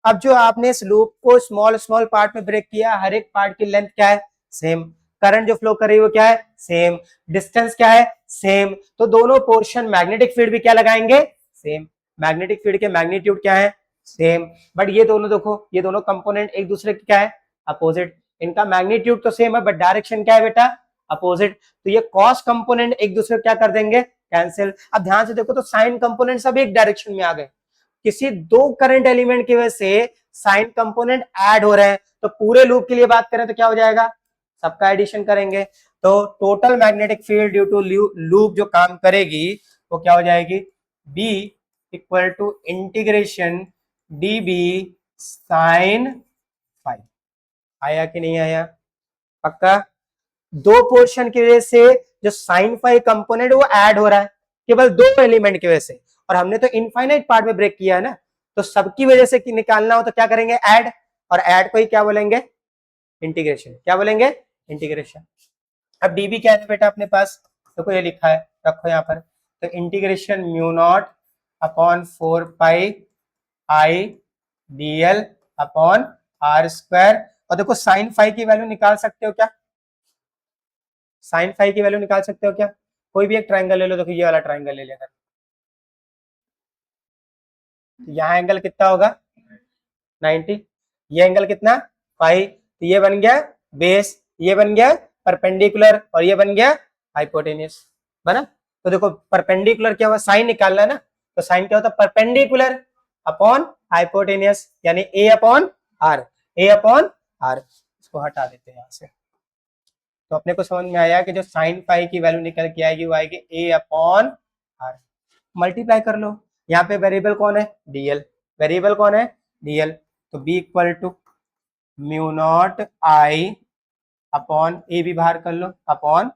अब जो आपने इस लूप को स्मॉल स्मॉल पार्ट में ब्रेक किया, हर एक पार्ट की लेंथ क्या है, सेम। करंट जो फ्लो कर रही है वो क्या है, सेम। डिस्टेंस क्या है, सेम। तो दोनों पोर्शन मैग्नेटिक फील्ड भी क्या लगाएंगे, सेम। मैग्नेटिक फील्ड के मैग्नीट्यूड क्या है, सेम। बट ये दोनों देखो, ये दोनों कंपोनेंट एक दूसरे की क्या है, अपोजिट। इनका मैग्नीट्यूड तो सेम है बट डायरेक्शन क्या है बेटा, अपोजिट। तो ये कॉस कंपोनेंट एक दूसरे को क्या कर देंगे, कैंसिल। अब ध्यान से देखो तो साइन कंपोनेंट सब एक डायरेक्शन में आ गए। किसी दो करंट एलिमेंट की वजह से साइन कंपोनेंट ऐड हो रहे हैं, तो पूरे लूप के लिए बात करें तो क्या हो जाएगा, सबका एडिशन करेंगे। तो total magnetic field due to loop जो काम करेगी वो क्या हो जाएगी, B equal to integration dB sine phi. आया कि नहीं आया, पक्का। दो पोर्शन की वजह से जो साइन फाई कंपोनेंट वो ऐड हो रहा है, केवल दो एलिमेंट की वजह से। और हमने तो इनफाइनाइट पार्ट में ब्रेक किया है ना, तो सबकी वजह से निकालना हो तो क्या करेंगे, ऐड। और ऐड को ही क्या बोलेंगे, इंटीग्रेशन। क्या बोलेंगे, इंटीग्रेशन। अब डीबी क्या है बेटा अपने पास, देखो ये लिखा है, रखो यहाँ पर। तो integration mu not upon 4 pi I dl upon R square. और देखो साइन फाई की वैल्यू निकाल सकते हो क्या, साइन फाई की वैल्यू निकाल सकते हो क्या। कोई भी एक ट्राइंगल ले लो, देखो ये वाला ट्राइंगल ले लेकर, तो यहाँ एंगल कितना होगा 90, ये एंगल कितना फाई। तो ये बन गया बेस, ये बन गया परपेंडिकुलर, और ये बन गया हाइपोटेन्यूस, बना। तो देखो परपेंडिकुलर क्या हुआ, साइन निकालना है ना, तो साइन क्या होता है, परपेंडिकुलर अपॉन हाइपोटेन्यूस, यानी A upon R, A upon R. इसको हटा देते हैं यहाँ से। तो अपने को समझ में आया कि जो साइन फाई की वैल्यू निकल के आएगी वो आएगी ए अपॉन आर। मल्टीप्लाई कर लो, यहाँ पे वेरिएबल कौन है, डीएल। वेरिएबल कौन है, डीएल। तो B equal to mu not I upon A भी बाहर कर लो, अपॉन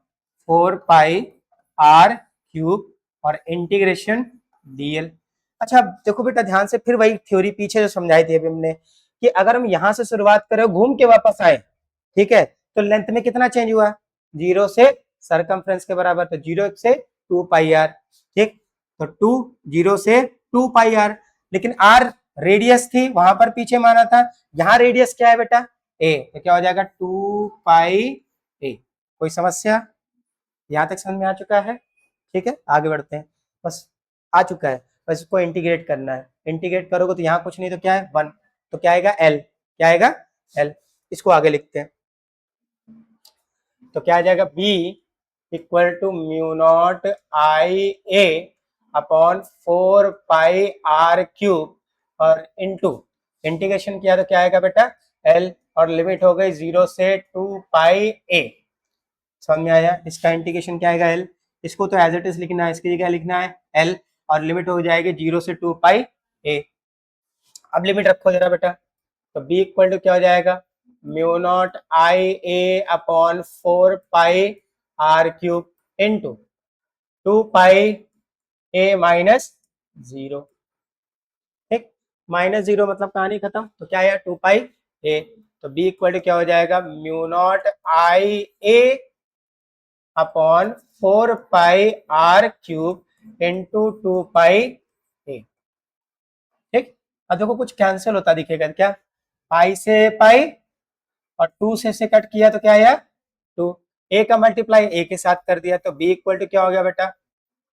4 पाई आर क्यूब और इंटीग्रेशन डीएल। अच्छा देखो बेटा ध्यान से, फिर वही थ्योरी पीछे जो समझाई थी अभी हमने, कि अगर हम यहां से शुरुआत करें घूम के वापस आए, ठीक है, तो लेंथ में कितना चेंज हुआ, 0 से सरकमफ्रेंस के बराबर, तो 0 से 2 पाई आर। ठीक, तो 2 0 से 2 पाई आर, लेकिन आर रेडियस थी वहां पर पीछे माना था, यहाँ रेडियस क्या है बेटा, ए। तो क्या हो जाएगा 2 पाई ए। कोई समस्या, यहां तक समझ में आ चुका है। ठीक है, आगे बढ़ते हैं, बस आ चुका है। बस इसको इंटीग्रेट करना है, इंटीग्रेट करोगे तो यहाँ कुछ नहीं तो क्या है 1, तो क्या आएगा एल, क्या आएगा एल। इसको आगे लिखते हैं, तो क्या आ जाएगा B equal to mu not I A upon 4 pi R cube और इनटू इंटीग्रेशन किया तो क्या आएगा बेटा एल, और लिमिट हो गई 0 से 2 पाई ए। समझ में आया, इसका इंटीग्रेशन क्या आएगा एल। इसको तो एज इट इज लिखना है, इसकी जगह लिखना है एल, और लिमिट हो जाएगी 0 से 2 पाई ए। अब लिमिट रखो जरा बेटा, तो बी इक्वल टू क्या हो जाएगा, mu not I A upon 4 pi R cube into 2 pi A minus 0। ठीक, माइनस 0 मतलब कहानी खत्म, तो क्या है 2 पाई ए। तो बी इक्वल टू क्या हो जाएगा, mu not I A upon 4 pi R cube into 2 pi A. ठीक, अब देखो कुछ कैंसिल होता दिखेगा क्या, पाई से पाई और 2 से कट किया तो क्या आया 2, ए का मल्टीप्लाई ए के साथ कर दिया, तो बी इक्वल टू क्या हो गया बेटा,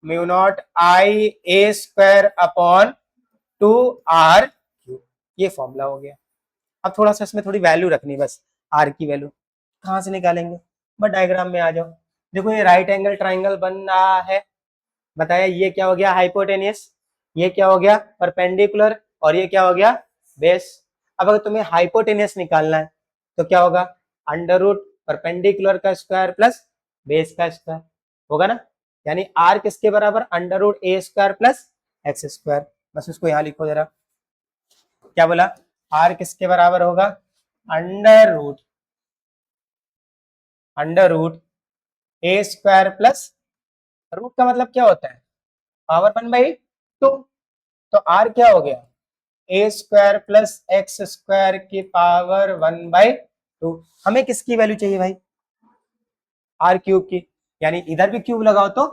mu not I A square upon 2 R cube. ये फॉर्मूला हो गया। अब थोड़ा सा इसमें थोड़ी वैल्यू रखनी, बस आर की वैल्यू कहाँ से निकालेंगे, बस डायग्राम में आ जाओ। देखो ये राइट एंगल ट्राइंगल बन रहा है, बताया ये क्या हो गया हाइपोटेनियस, ये क्या हो गया परपेंडिकुलर, और ये क्या हो गया बेस। अब अगर तुम्हें हाइपोटेनियस निकालना है तो क्या होगा, अंडर रूट परपेंडिकुलर का स्क्वायर प्लस बेस का स्क्वायर होगा ना, यानी आर किसके बराबर under root A square plus X square. बस उसको यहाँ लिखो जरा, क्या बोला, आर किसके बराबर होगा under root A square plus, root का मतलब क्या होता है पावर 1/2, तो आर क्या हो गया ए स्क्वायर प्लस एक्स स्क्वायर की पावर 1/2। हमें किसकी वैल्यू चाहिए भाई, आर क्यूब की, यानी इधर भी क्यूब लगाओ तो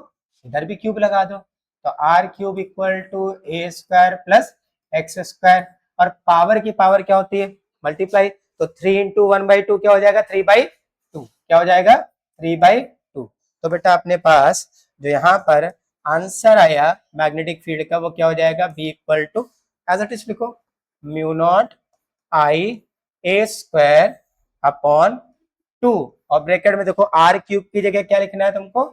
इधर भी क्यूब लगा दो, तो R cube equal to A square plus X square, और पावर की पावर क्या होती है मल्टीप्लाई, तो 3 × 1/2 क्या हो जाएगा 3/2, क्या हो जाएगा 3/2। तो बेटा अपने पास जो यहाँ पर आंसर आया मैग्नेटिक फील्ड का वो क्या हो जाएगा B equal to as it is लिखो mu not I A square upon 2, और ब्रैकेट में देखो आर क्यूब की जगह क्या लिखना है तुमको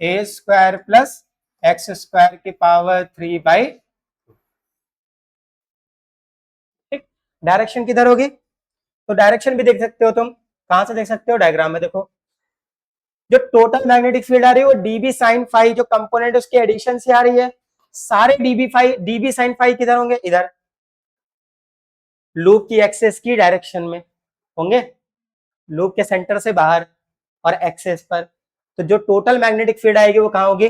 ए स्क्वायर प्लस एक्स स्क्वायर की पावर 3/2। ठीक, डायरेक्शन किधर होगी, तो डायरेक्शन भी देख सकते हो तुम, कहां से देख सकते हो डायग्राम में देखो, जो टोटल मैग्नेटिक फील्ड आ रही है वो डीबी साइन फाई, जो कंपोनेंट उसके एडिशन से आ रही है, सारे डीबी साइन फाई किधर होंगे इधर, लूप की एक्सेस की डायरेक्शन में होंगे, लूप के सेंटर से बाहर और एक्सेस पर, तो जो टोटल मैग्नेटिक फील्ड आएगी वो कहां होगी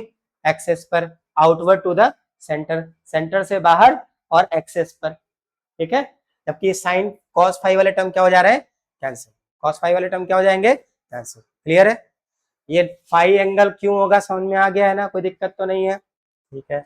एक्सेस पर, outward to the centre, centre से बाहर और एक्सेस पर। ठीक है, जबकि साइन कॉस फाई वाले टर्म क्या हो जा रहे हैं कैंसिल, कॉस फाई वाले टर्म क्या हो जाएंगे कैंसिल। क्लियर है, ये फाई एंगल क्यों होगा समझ में आ गया है ना, कोई दिक्कत तो नहीं है। ठीक है,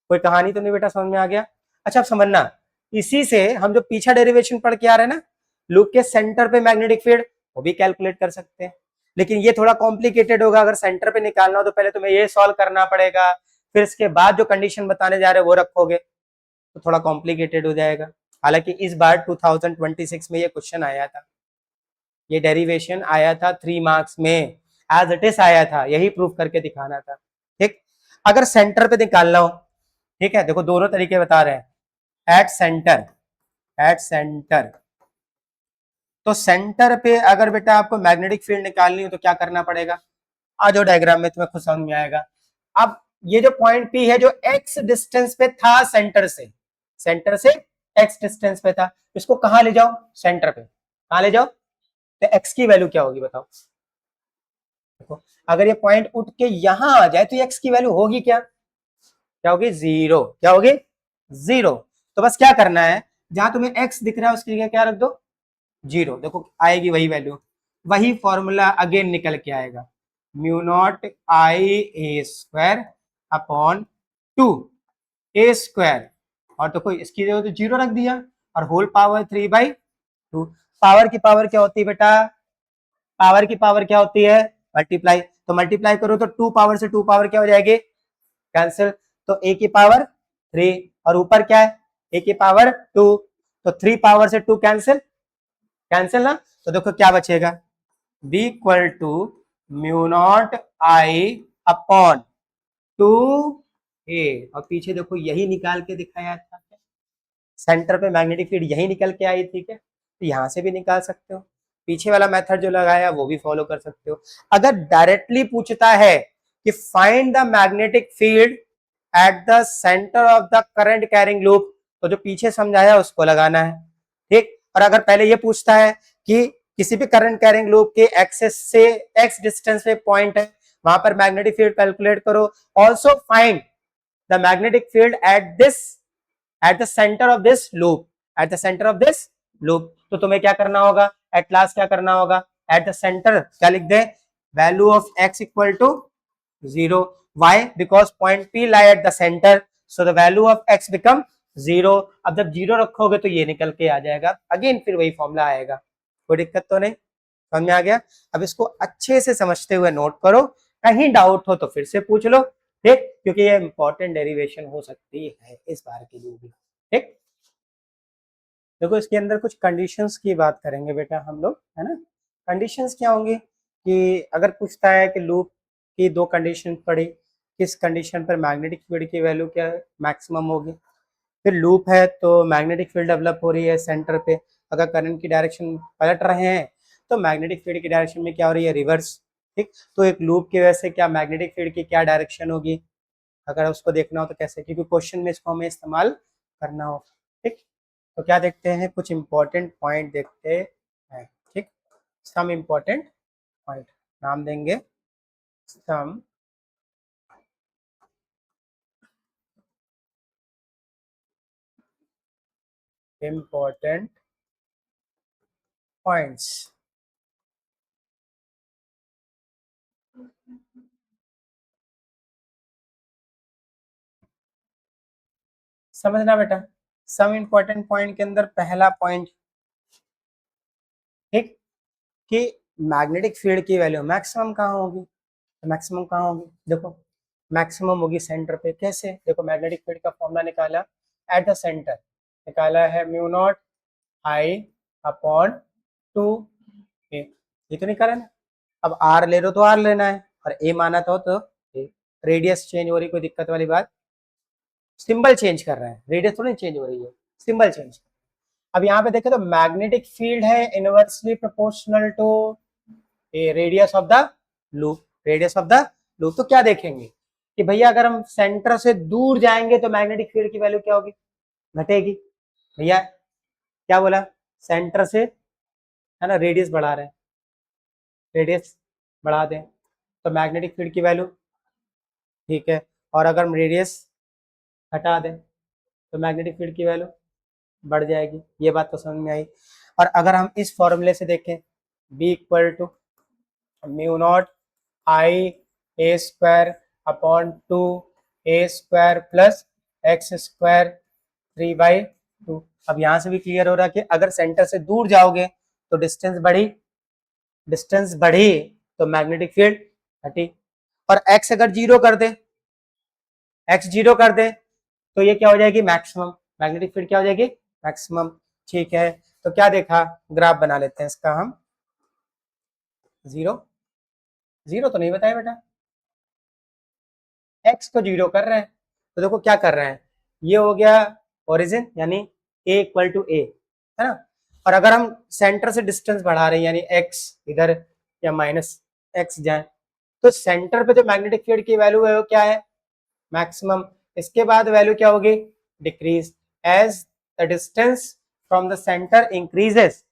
कोई कहानी तो नहीं बेटा, समझ में आ गया। अच्छा अब समझना, इसी से हम जो पीछा डेरिवेशन पढ़ के आ रहे हैं ना, लूप के सेंटर पे मैग्नेटिक फील्ड वो भी कैलकुलेट कर सकते हैं, लेकिन ये थोड़ा कॉम्प्लिकेटेड होगा, अगर सेंटर पे निकालना हो तो पहले तुम्हें ये सॉल्व करना पड़ेगा, फिर इसके बाद जो कंडीशन बताने जा रहे हैं वो रखोगे, तो थोड़ा कॉम्प्लिकेटेड हो जाएगा। हालांकि इस बार 2026 में ये क्वेश्चन आया था, ये डेरिवेशन आया था 3 मार्क्स में, एज इट इज आया था, यही प्रूफ करके दिखाना था। ठीक, अगर सेंटर पे निकालना हो, ठीक है देखो दोनों तरीके बता रहे हैं, एट सेंटर तो सेंटर पे अगर बेटा आपको मैग्नेटिक फील्ड निकालनी हो तो क्या करना पड़ेगा, आ जाओ डायग्राम में तुम्हें खुद समझ में आएगा। अब ये जो पॉइंट पी है जो एक्स डिस्टेंस पे था सेंटर से एक्स डिस्टेंस पे था, इसको कहां ले जाओ सेंटर पे, कहां ले जाओ, तो एक्स की वैल्यू क्या होगी बताओ, देखो अगर ये पॉइंट उठ के यहां आ जाए तो एक्स की वैल्यू होगी क्या होगी जीरो, क्या होगी जीरो। तो बस क्या करना है, जहां तुम्हें एक्स दिख रहा है उसकी जगह क्या रख दो जीरो, देखो आएगी वही वैल्यू, वही फॉर्मूला अगेन निकल के आएगा mu naught I A square upon 2 A square, और देखो इसकी जगह तो जीरो रख दिया, और होल पावर 3/2। पावर की पावर क्या होती है बेटा, पावर की पावर क्या होती है मल्टीप्लाई, तो मल्टीप्लाई करो तो 2 पावर से 2 पावर क्या हो जाएगी कैंसिल, तो ए की पावर 3, और ऊपर क्या है ए की पावर 2, तो 3 पावर से 2 कैंसिल, कैंसिल ना, तो देखो क्या बचेगा B equal to mu not I upon 2 A, और पीछे देखो यही निकाल के दिखाया था, सेंटर पे मैग्नेटिक फील्ड यही निकल के आई थी क्या, तो यहां से भी निकाल सकते हो, पीछे वाला मेथड जो लगाया वो भी फॉलो कर सकते हो। अगर डायरेक्टली पूछता है कि find the magnetic field at the centre of the current carrying loop, तो जो पीछे समझाया उसको लगाना है। ठीक, और अगर पहले ये पूछता है कि किसी भी करंट कैरिंग लूप के एक्सेस से एक्स डिस्टेंस पे पॉइंट है, वहां पर मैग्नेटिक फील्ड कैलकुलेट करो, also find the magnetic field at the centre of this loop, eight the centre of this loop, तो तुम्हें क्या करना होगा एट लास्ट, क्या करना होगा एट द सेंटर, क्या लिख दे value of X equal to zero, why because point P lie at the centre, so the value of X become zero. अब जब जीरो रखोगे तो ये निकल के आ जाएगा, अगेन फिर वही फॉर्मूला आएगा, कोई दिक्कत तो नहीं, समझ में आ गया। अब इसको अच्छे से समझते हुए नोट करो, कहीं डाउट हो तो फिर से पूछ लो, ठीक, क्योंकि ये इंपॉर्टेंट डेरिवेशन हो सकती है इस बार के लिए भी। ठीक, देखो इसके अंदर कुछ कंडीशंस की बात करेंगे बेटा हम लोग, है ना, कंडीशंस क्या होंगी, कि अगर पूछता है कि लूप की दो कंडीशन पड़ी, किस कंडीशन पर मैग्नेटिक फील्ड की वैल्यू क्या मैक्सिमम होगी। फिर लूप है तो मैग्नेटिक फील्ड डेवलप हो रही है सेंटर पे, अगर करंट की डायरेक्शन पलट रहे हैं तो मैग्नेटिक फील्ड की डायरेक्शन में क्या हो रही है, रिवर्स। ठीक, तो एक लूप की वजह से क्या मैग्नेटिक फील्ड की क्या डायरेक्शन होगी, अगर उसको देखना हो तो कैसे, क्योंकि क्वेश्चन में इसको हमें इस्तेमाल करना हो। ठीक, तो क्या देखते हैं, कुछ इंपॉर्टेंट पॉइंट देखते हैं। ठीक, सम इंपॉर्टेंट पॉइंट नाम देंगे सम इम्पोर्टेंट पॉइंट्स। समझना बेटा, सम इम्पोर्टेंट पॉइंट के अंदर पहला पॉइंट, ठीक, कि मैग्नेटिक फील्ड की वैल्यू मैक्सिमम कहाँ होगी। मैक्सिमम कहाँ होगी, देखो मैक्सिमम होगी सेंटर पे। कैसे, देखो मैग्नेटिक फील्ड का फॉर्मूला निकाला, एट द सेंटर निकाला है म्यू नॉट आई अपॉन 2 ए, ये तो निकाला ना। अब आर ले लो तो आर लेना है, और ए माना तो रेडियस चेंज हो रही, कोई दिक्कत वाली बात, सिंबल चेंज कर रहे हैं, रेडियस थोड़ी चेंज हो रही है, सिंबल चेंज। अब यहाँ पे देखें तो मैग्नेटिक फील्ड है inversely proportional to radius of the loop, radius of the loop. तो क्या देखेंगे कि भैया अगर हम सेंटर से दूर जाएंगे तो मैग्नेटिक फील्ड की वैल्यू क्या होगी, घटेगी। भैया क्या बोला, सेंटर से, है ना, रेडियस बढ़ा रहे हैं, रेडियस बढ़ा दें तो मैग्नेटिक फील्ड की वैल्यू, ठीक है, और अगर हम रेडियस हटा दें तो मैग्नेटिक फील्ड की वैल्यू बढ़ जाएगी। ये बात तो समझ में आई। और अगर हम इस फॉर्मूले से देखें, B equal to mu not I A square upon 2 A square plus X square 3/2। अब यहाँ से भी क्लियर हो रहा है कि अगर सेंटर से दूर जाओगे तो डिस्टेंस बढ़ी, डिस्टेंस बढ़ी तो मैग्नेटिक फील्ड घटी। और एक्स अगर जीरो कर दे, एक्स जीरो कर दे तो ये क्या हो जाएगी, मैक्सिमम, मैग्नेटिक फील्ड क्या हो जाएगी, मैक्सिमम। ठीक है, तो क्या देखा, ग्राफ बना लेते हैं इसका हम। जीरो, जीरो तो नहीं बताया बेटा, एक्स को जीरो कर रहे हैं, तो देखो क्या कर रहे हैं, ये हो गया ओरिजिन यानी ए इक्वल टू ए, है ना। और अगर हम सेंटर से डिस्टेंस बढ़ा रहे हैं यानी एक्स इधर या माइनस एक्स जाए, तो सेंटर पे जो मैग्नेटिक फील्ड की वैल्यू है वो क्या है, मैक्सिमम। इसके बाद वैल्यू क्या होगी, decrease as the distance from the centre increases,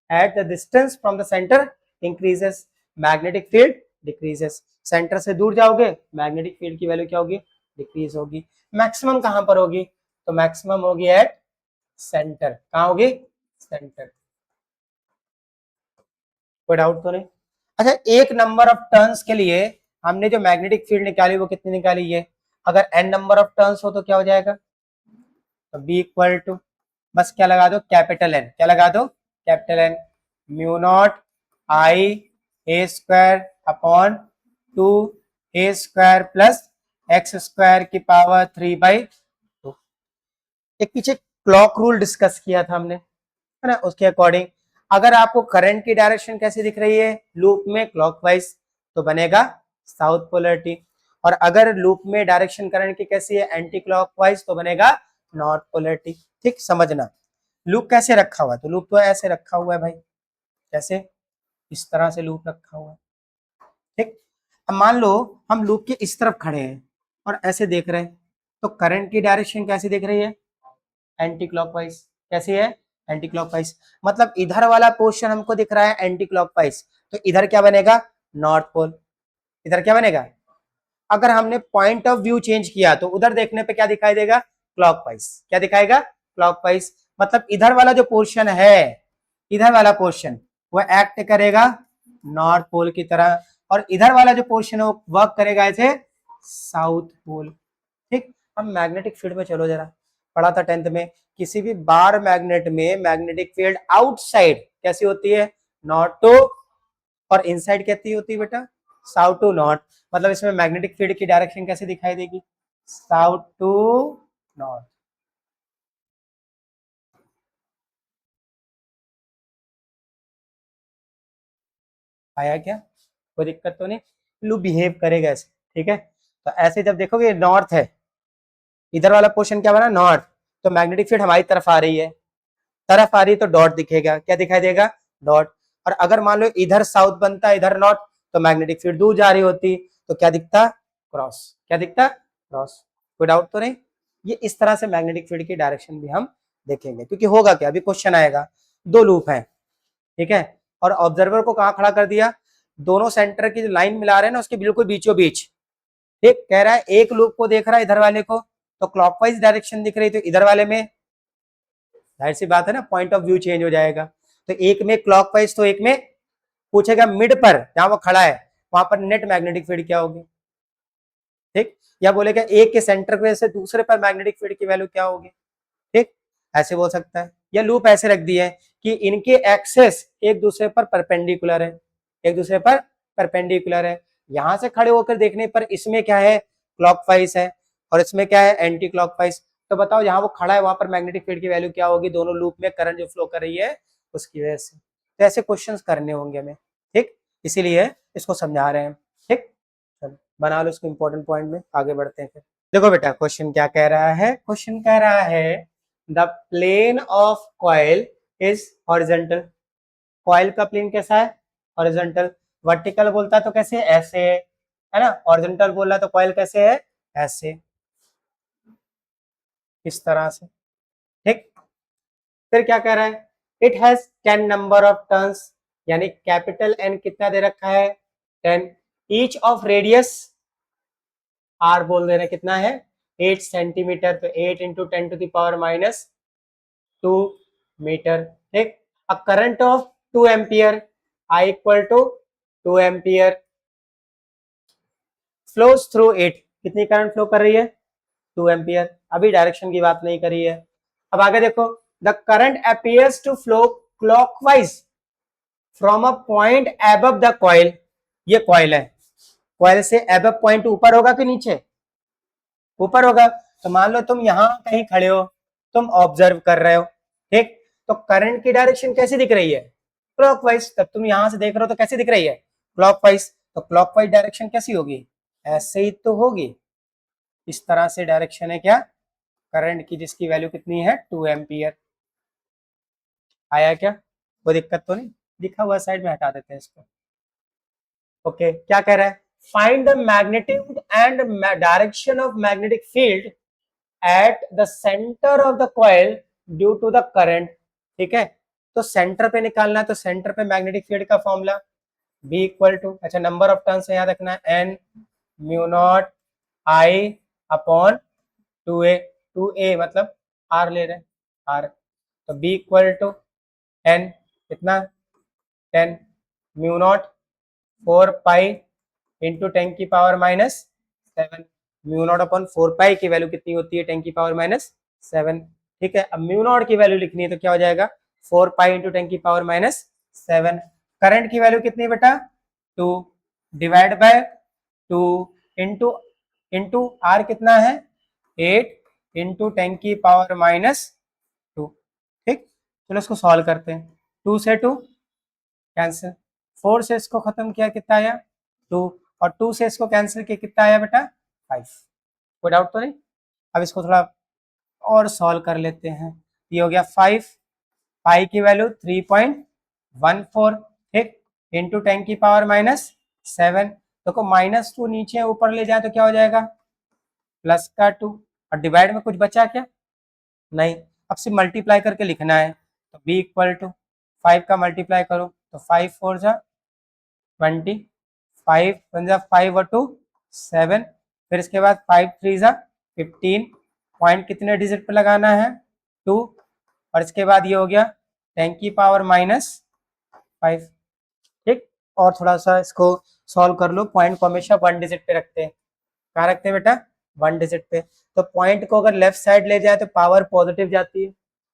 at the distance from the centre increases magnetic field decreases. Centre से दूर जाओगे मैग्नेटिक फील्ड की वैल्यू क्या होगी, डिक्रीज होगी। मैक्सिमम कहां पर होगी, तो मैक्सिमम होगी एट सेंटर, कहां होगी, सेंटर। कोई डाउट तो नहीं। अच्छा, एक नंबर ऑफ टर्न्स के लिए हमने जो मैग्नेटिक फील्ड निकाली वो कितनी निकाली है, अगर एन नंबर ऑफ टर्न्स हो तो क्या हो जाएगा, तो बी इक्वल टू, बस क्या लगा दो, कैपिटल एन, क्या लगा दो, capital N, mu naught I A square upon 2 A square plus X square की पावर 3/2। एक पीछे क्लॉक रूल डिस्कस किया था हमने, है ना, उसके अकॉर्डिंग अगर आपको करंट की डायरेक्शन कैसी दिख रही है लूप में, क्लॉकवाइज, तो बनेगा साउथ पोलरिटी। और अगर लूप में डायरेक्शन करंट की कैसी है, एंटी क्लॉकवाइज, तो बनेगा नॉर्थ पोलरिटी। ठीक, समझना लूप कैसे रखा हुआ है, तो लूप तो ऐसे रखा हुआ है भाई, कैसे, इस तरह से लूप रखा हुआ है। ठीक, अब मान लो हम लूप के इस तरफ खड़े हैं और ऐसे देख रहे हैं, तो करंट की डायरेक्शन कैसी दिख रही है, एंटी क्लॉकवाइज। कैसी है, एंटी क्लॉकवाइज। मतलब इधर वाला पोर्शन हमको दिख रहा है एंटी क्लॉकवाइज, तो इधर क्या बनेगा, नॉर्थ पोल। इधर क्या बनेगा, अगर हमने पॉइंट ऑफ व्यू चेंज किया तो उधर देखने पे क्या दिखाई देगा, क्लॉकवाइज। क्या दिखाएगा, क्लॉकवाइज। मतलब इधर वाला जो पोर्शन है, इधर वाला पोर्शन वो एक्ट करेगा नॉर्थ पोल की तरह, और इधर वाला जो पोर्शन है वो वर्क करेगा ऐसे साउथ पोल। ठीक, अब मैग्नेटिक फील्ड में चलो जरा, पढ़ा था 10th में, किसी भी बार मैग्नेट में मैग्नेटिक फील्ड आउटसाइड कैसी होती है, नॉर्थ टू, और इनसाइड कैसी होती है बेटा, साउथ टू नॉर्थ। मतलब इसमें मैग्नेटिक फील्ड की डायरेक्शन कैसे दिखाई देगी, साउथ टू नॉर्थ। आया क्या, कोई दिक्कत तो नहीं, लूप बिहेव करेगा ऐसे, ठीक है। तो ऐसे जब देखोगे नॉर्थ है, इधर वाला पोर्शन क्या बना नॉर्थ, तो मैग्नेटिक फील्ड हमारी तरफ आ रही है, तो डॉट दिखेगा, क्या दिखाई देगा, डॉट। और अगर मान लो इधर साउथ बनता है इधर नॉर्थ, तो मैग्नेटिक फील्ड दूर जा रही होती, तो क्या दिखता, क्रॉस, क्या दिखता, क्रॉस। कोई डाउट तो नहीं। ये इस तरह से मैग्नेटिक फील्ड की डायरेक्शन भी हम देखेंगे, क्योंकि होगा क्या, अभी क्वेश्चन आएगा, दो लूप है, ठीक है, और ऑब्जर्वर को कहाँ खड़ा कर दिया, दोनों सेंटर की जो लाइन मिला रहे हैं ना उसके बिल्कुल बीचों बीच, ठीक, कह रहा है एक लूप को देख रहा है इधर वाले को, तो क्लॉकवाइज डायरेक्शन दिख रही, तो इधर वाले में जाहिर सी बात है ना, पॉइंट ऑफ व्यू चेंज हो जाएगा, तो एक में क्लॉकवाइज, तो एक में पूछेगा मिड पर जहां वो खड़ा है वहां पर नेट मैग्नेटिक फील्ड क्या होगी, ठीक, या बोलेगा एक के सेंटर पे से दूसरे पर मैग्नेटिक फील्ड की वैल्यू क्या होगी, ठीक, ऐसे बोल सकता है। या लूप ऐसे रख दिए कि इनके एक्सेस एक दूसरे पर परपेंडिकुलर है, एक दूसरे पर परपेंडिकुलर है, यहां से खड़े होकर देखने पर इसमें क्या है, क्लॉकवाइज है, और इसमें क्या है, एंटी क्लॉकवाइज। तो बताओ जहां वो खड़ा है वहां पर मैग्नेटिक फील्ड की वैल्यू क्या होगी, दोनों लूप में करंट जो फ्लो कर रही है उसकी वजह से। तो ऐसे क्वेश्चंस करने होंगे हमें, ठीक, इसीलिए इसको समझा रहे हैं, ठीक। चलो बना लो इसको इंपॉर्टेंट पॉइंट में, आगे बढ़ते हैं फिर। देखो बेटा क्वेश्चन क्या कह रहा है, क्वेश्चन कह रहा है the plane of coil is horizontal, coil का प्लेन कैसा है, हॉरिजॉन्टल। वर्टिकल बोलता है तो कैसे, ऐसे है ना, हॉरिजॉन्टल बोल रहा है तो कॉइल कैसे है, ऐसे, इस तरह से, ठीक। फिर क्या कह रहा है, it has 10 number of turns, यानी कैपिटल एन कितना दे रखा है, 10, ईच ऑफ रेडियस आर बोल दे रहे कितना है, 8 सेंटीमीटर, तो 8 इंटू 10⁻²⁰ मीटर, ठीक। A current of 2 ampere, I equal to 2 ampere flows through it, कितनी करंट फ्लो कर रही है, 2 एम्पियर। अभी डायरेक्शन की बात नहीं करी है। अब आगे देखो, the current appears to flow clockwise from a point above the coil, ये कॉइल है, कॉइल से एबव पॉइंट ऊपर होगा कि नीचे, ऊपर होगा। तो मान लो तुम यहां कहीं खड़े हो, तुम ऑब्जर्व कर रहे हो, ठीक, तो करंट की डायरेक्शन कैसी दिख रही है, क्लॉकवाइज। तब तुम यहां से देख रहे हो तो कैसी दिख रही है, क्लॉकवाइज। तो क्लॉकवाइज डायरेक्शन कैसी होगी, ऐसे ही तो होगी, इस तरह से डायरेक्शन है क्या, करंट की, जिसकी वैल्यू कितनी है, 2 एम्पियर। आया क्या, कोई दिक्कत तो नहीं, लिखा हुआ साइड में हटा देते हैं इसको। ओके, क्या कह रहा है, find the magnitude and direction of magnetic field at the centre of the coil due to the current, ठीक है। तो सेंटर पे निकालना है, तो सेंटर पे मैग्नेटिक फील्ड का फॉर्मूला बी इक्वल टू, अच्छा नंबर ऑफ टर्न्स याद रखना है, N mu naught I upon 2a, 2a मतलब आर ले रहे हैं, आर, तो बी इक्वल टू एन कितना, 10 mu naught 4 pi into 10⁻⁻⁷, mu naught upon 4 पाई की वैल्यू कितनी होती है, 10⁻⁷, ठीक है। अब म्यू नॉट की वैल्यू लिखनी है तो क्या हो जाएगा, 4 पाई इंटू 10⁻⁷। करंट की वैल्यू कितनी बेटा, 2 divide by 2 into into R कितना है, 8 इंटू 10⁻⁻², ठीक। चलो इसको सॉल्व करते हैं, 2 से 2 कैंसिल, 4 से इसको खत्म किया कितना आया, 2, और 2 से इसको कैंसिल किया कितना आया बेटा, 5। कोई डाउट तो नहीं। अब इसको थोड़ा और सॉल्व कर लेते हैं, ये हो गया 5, पाई की वैल्यू 3.14, ठीक, इंटू 10⁻⁻⁷। देखो -2 नीचे ऊपर ले जाए तो क्या हो जाएगा, +2, और डिवाइड में कुछ बचा क्या, नहीं, अब सिर्फ मल्टीप्लाई करके लिखना है, तो b इक्वल टू 5 का मल्टीप्लाई करो तो 5 4 जा 20, 5 1 जा 5 और 2 7, फिर इसके बाद 5 3 जा 15, पॉइंट कितने डिजिट पे लगाना है, 2, और इसके बाद ये हो गया 10⁻⁻⁵, ठीक। और थोड़ा सा इसको सॉल्व कर लो, पॉइंट को हमेशा 1 डिजिट पे रखते हैं, कहाँ रखते हैं बेटा, 1 डिजिट पे। तो पॉइंट को अगर लेफ्ट साइड ले जाए तो पावर पॉजिटिव जाती है,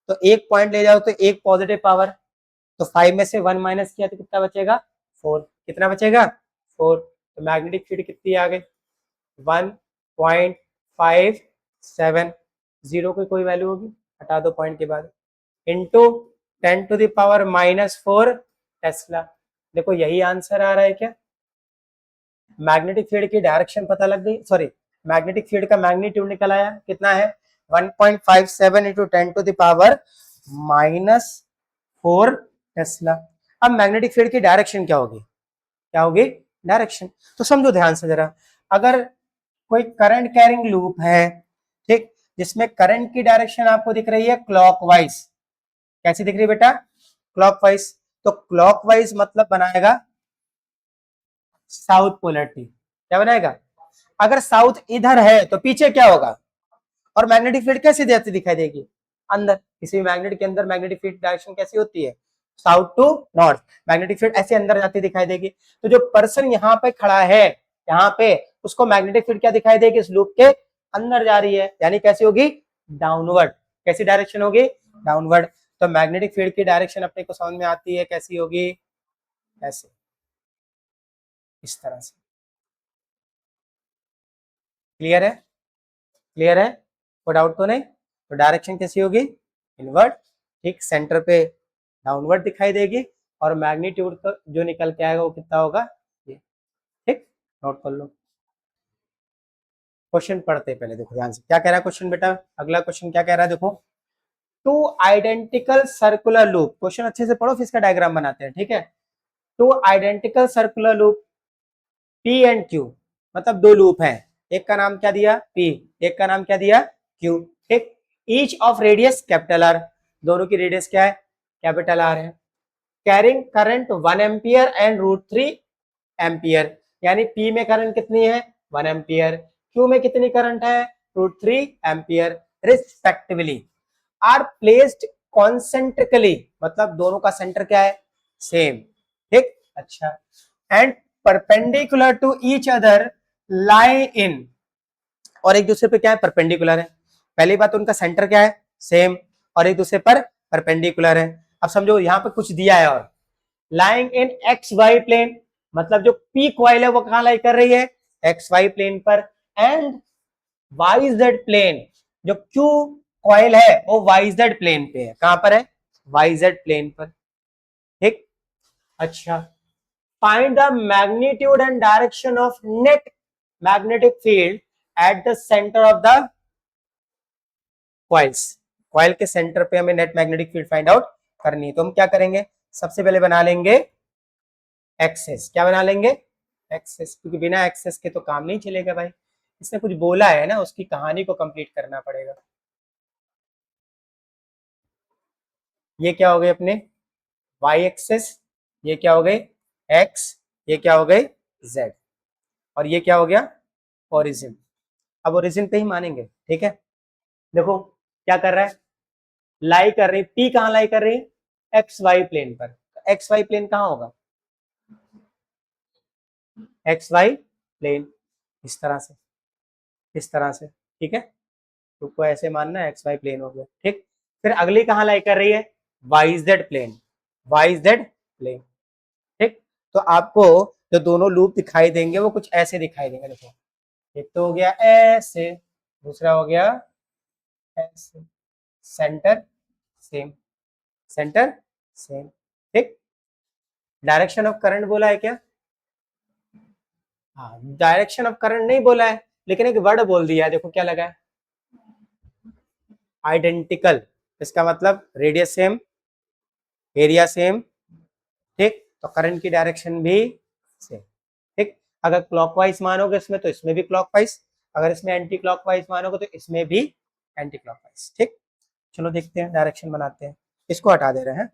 तो एक पॉइंट ले जाओ तो एक पॉजिटिव पावर, तो 5 में से 1 माइनस किया तो कितना बचेगा, 4, कितना बचेगा, 4। तो मैग्नेटिक फील्ड कितनी आ गई, 1.57, जीरो की कोई वैल्यू होगी, हटा दो पॉइंट के बाद, इंटू 10⁻⁻⁴ टेस्ला। देखो यही आंसर आ रहा है क्या? मैग्नेटिक फील्ड की डायरेक्शन पता लग गई, सॉरी मैग्नेटिक फील्ड का मैग्नीट्यूड निकल आया, कितना है 1.57 into 10 to the power -4 tesla. अब मैग्नेटिक फील्ड की डायरेक्शन क्या होगी? क्या होगी? डायरेक्शन। तो समझो ध्यान से जरा, अगर कोई करंट कैरिंग लूप है, ठीक, जिसमें करंट की डायरेक्शन आपको दिख रही है क्लॉकवाइज, कैसी दिख रही है बेटा? क्लॉकवाइज। तो क्लॉकवाइज मतलब बनाएगा साउथ पोलैरिटी। क्या बनाएगा? अगर साउथ इधर है तो पीछे क्या होगा? और मैग्नेटिक फील्ड कैसे जाती दिखाई देगी? अंदर। किसी भी मैग्नेट के अंदर मैग्नेटिक फील्ड डायरेक्शन कैसी होती है? South to north. Magnetic field ऐसे अंदर जाती दिखाई देगी। तो जो पर्सन यहाँ पे खड़ा है, यहाँ पे, उसको मैग्नेटिक फील्ड क्या दिखाई देगी? इस लूप के अंदर जा रही है, यानी कैसी होगी? डाउनवर्ड। कैसी डायरेक्शन होगी? डाउनवर्ड। तो मैग्नेटिक फील्ड की डायरेक्शन अपने को समझ में आती है, कैसी होगी? ऐसे, इस तरह से। क्लियर है? क्लियर है? कोई डाउट तो नहीं? तो डायरेक्शन कैसी होगी? इनवर्ड। ठीक, सेंटर पे डाउनवर्ड दिखाई देगी, और मैग्नीट्यूड का जो निकल के आएगा वो कितना होगा? ये। ठीक, नोट कर लो। क्वेश्चन पढ़ते हैं पहले, देखो ध्यान से क्या कह रहा है क्वेश्चन बेटा। अगला क्वेश्चन क्या कह रहा है, देखो। Two identical circular loop, question अच्छे से पढ़ो फिर इसका डायग्राम बनाते हैं, ठीक है। Two identical circular loop P and Q, मतलब दो लूप हैं, एक का नाम क्या दिया? P, एक का नाम क्या दिया? Q। ठीक, each of radius capital R, दोनों की रेडियस क्या है? कैपिटल R है। Carrying current 1 ampere and √3 ampere, यानी P में करंट कितनी है? 1 एम्पियर। Q में कितनी करंट है? √3 ampere respectively. Are placed concentrically, मतलब दोनों का सेंटर क्या है? सेम। ठीक, अच्छा। And perpendicular to each other lie in, और एक दूसरे पे क्या है? परपेंडिकुलर है। पहली बात, उनका सेंटर क्या है? सेम, और एक दूसरे पर परपेंडिकुलर है। अब समझो यहाँ पे कुछ दिया है, और lying in X Y plane, मतलब जो पी कॉइल है वो कहां लाई कर रही है? एक्स वाई प्लेन पर। एंड वाई जेड प्लेन, जो क्यू कॉइल है वो वाई जेड प्लेन पे है। कहां पर है? वाई जेड प्लेन पर। ठीक, अच्छा। Find the magnitude and direction of net magnetic field at the centre of the coils. Coil के सेंटर पे हमें net magnetic field find out करनी है। तो हम क्या करेंगे? सबसे पहले बना लेंगे एक्सेस। क्या बना लेंगे? एक्सेस, क्योंकि बिना एक्सेस के तो काम नहीं चलेगा भाई। इसने कुछ बोला है ना, उसकी कहानी को कंप्लीट करना पड़ेगा। ये क्या हो गए अपने? Y axis. ये क्या हो गई? एक्स। ये क्या हो गई? जेड। और ये क्या हो गया? ओरिजिन। अब ओरिजिन पे ही मानेंगे, ठीक है। देखो क्या कर रहा है, लाई कर रही, पी कहां लाई कर रही? एक्स वाई प्लेन पर। एक्स वाई प्लेन कहां होगा? एक्स वाई प्लेन, इस तरह से, इस तरह से, ठीक है। तुमको ऐसे मानना है, एक्स वाई प्लेन हो गया, ठीक। फिर अगली कहां लाई कर रही है? Y Z plane, Y Z plane, ठीक। तो आपको जो दोनों लूप दिखाई देंगे वो कुछ ऐसे दिखाई देंगे। देखो, एक तो हो गया ऐसे, दूसरा हो गया ऐसे, सेंटर सेम, सेंटर सेम, ठीक। डायरेक्शन ऑफ करंट बोला है क्या? हाँ, डायरेक्शन ऑफ करंट नहीं बोला है, लेकिन एक वर्ड बोल दिया है। देखो क्या लगा है? आइडेंटिकल। इसका मतलब रेडियस सेम, एरिया सेम, ठीक। तो करंट की डायरेक्शन भी सेम, ठीक। अगर क्लॉकवाइज मानोगे इसमें तो इसमें भी क्लॉकवाइज, अगर इसमें एंटी क्लॉकवाइज मानोगे तो इसमें भी एंटी क्लॉकवाइज, ठीक। चलो देखते हैं, डायरेक्शन बनाते हैं। इसको हटा दे रहे हैं,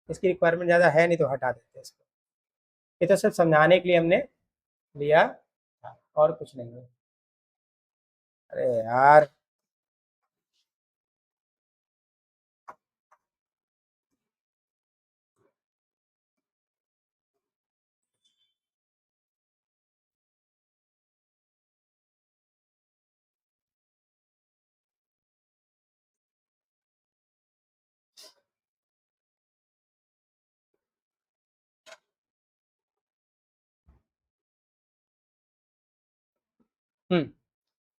इसकी रिक्वायरमेंट ज्यादा है नहीं तो हटा देते हैं इसको। ये तो सिर्फ समझाने के लिए हमने लिया था, और कुछ नहीं है। अरे यार,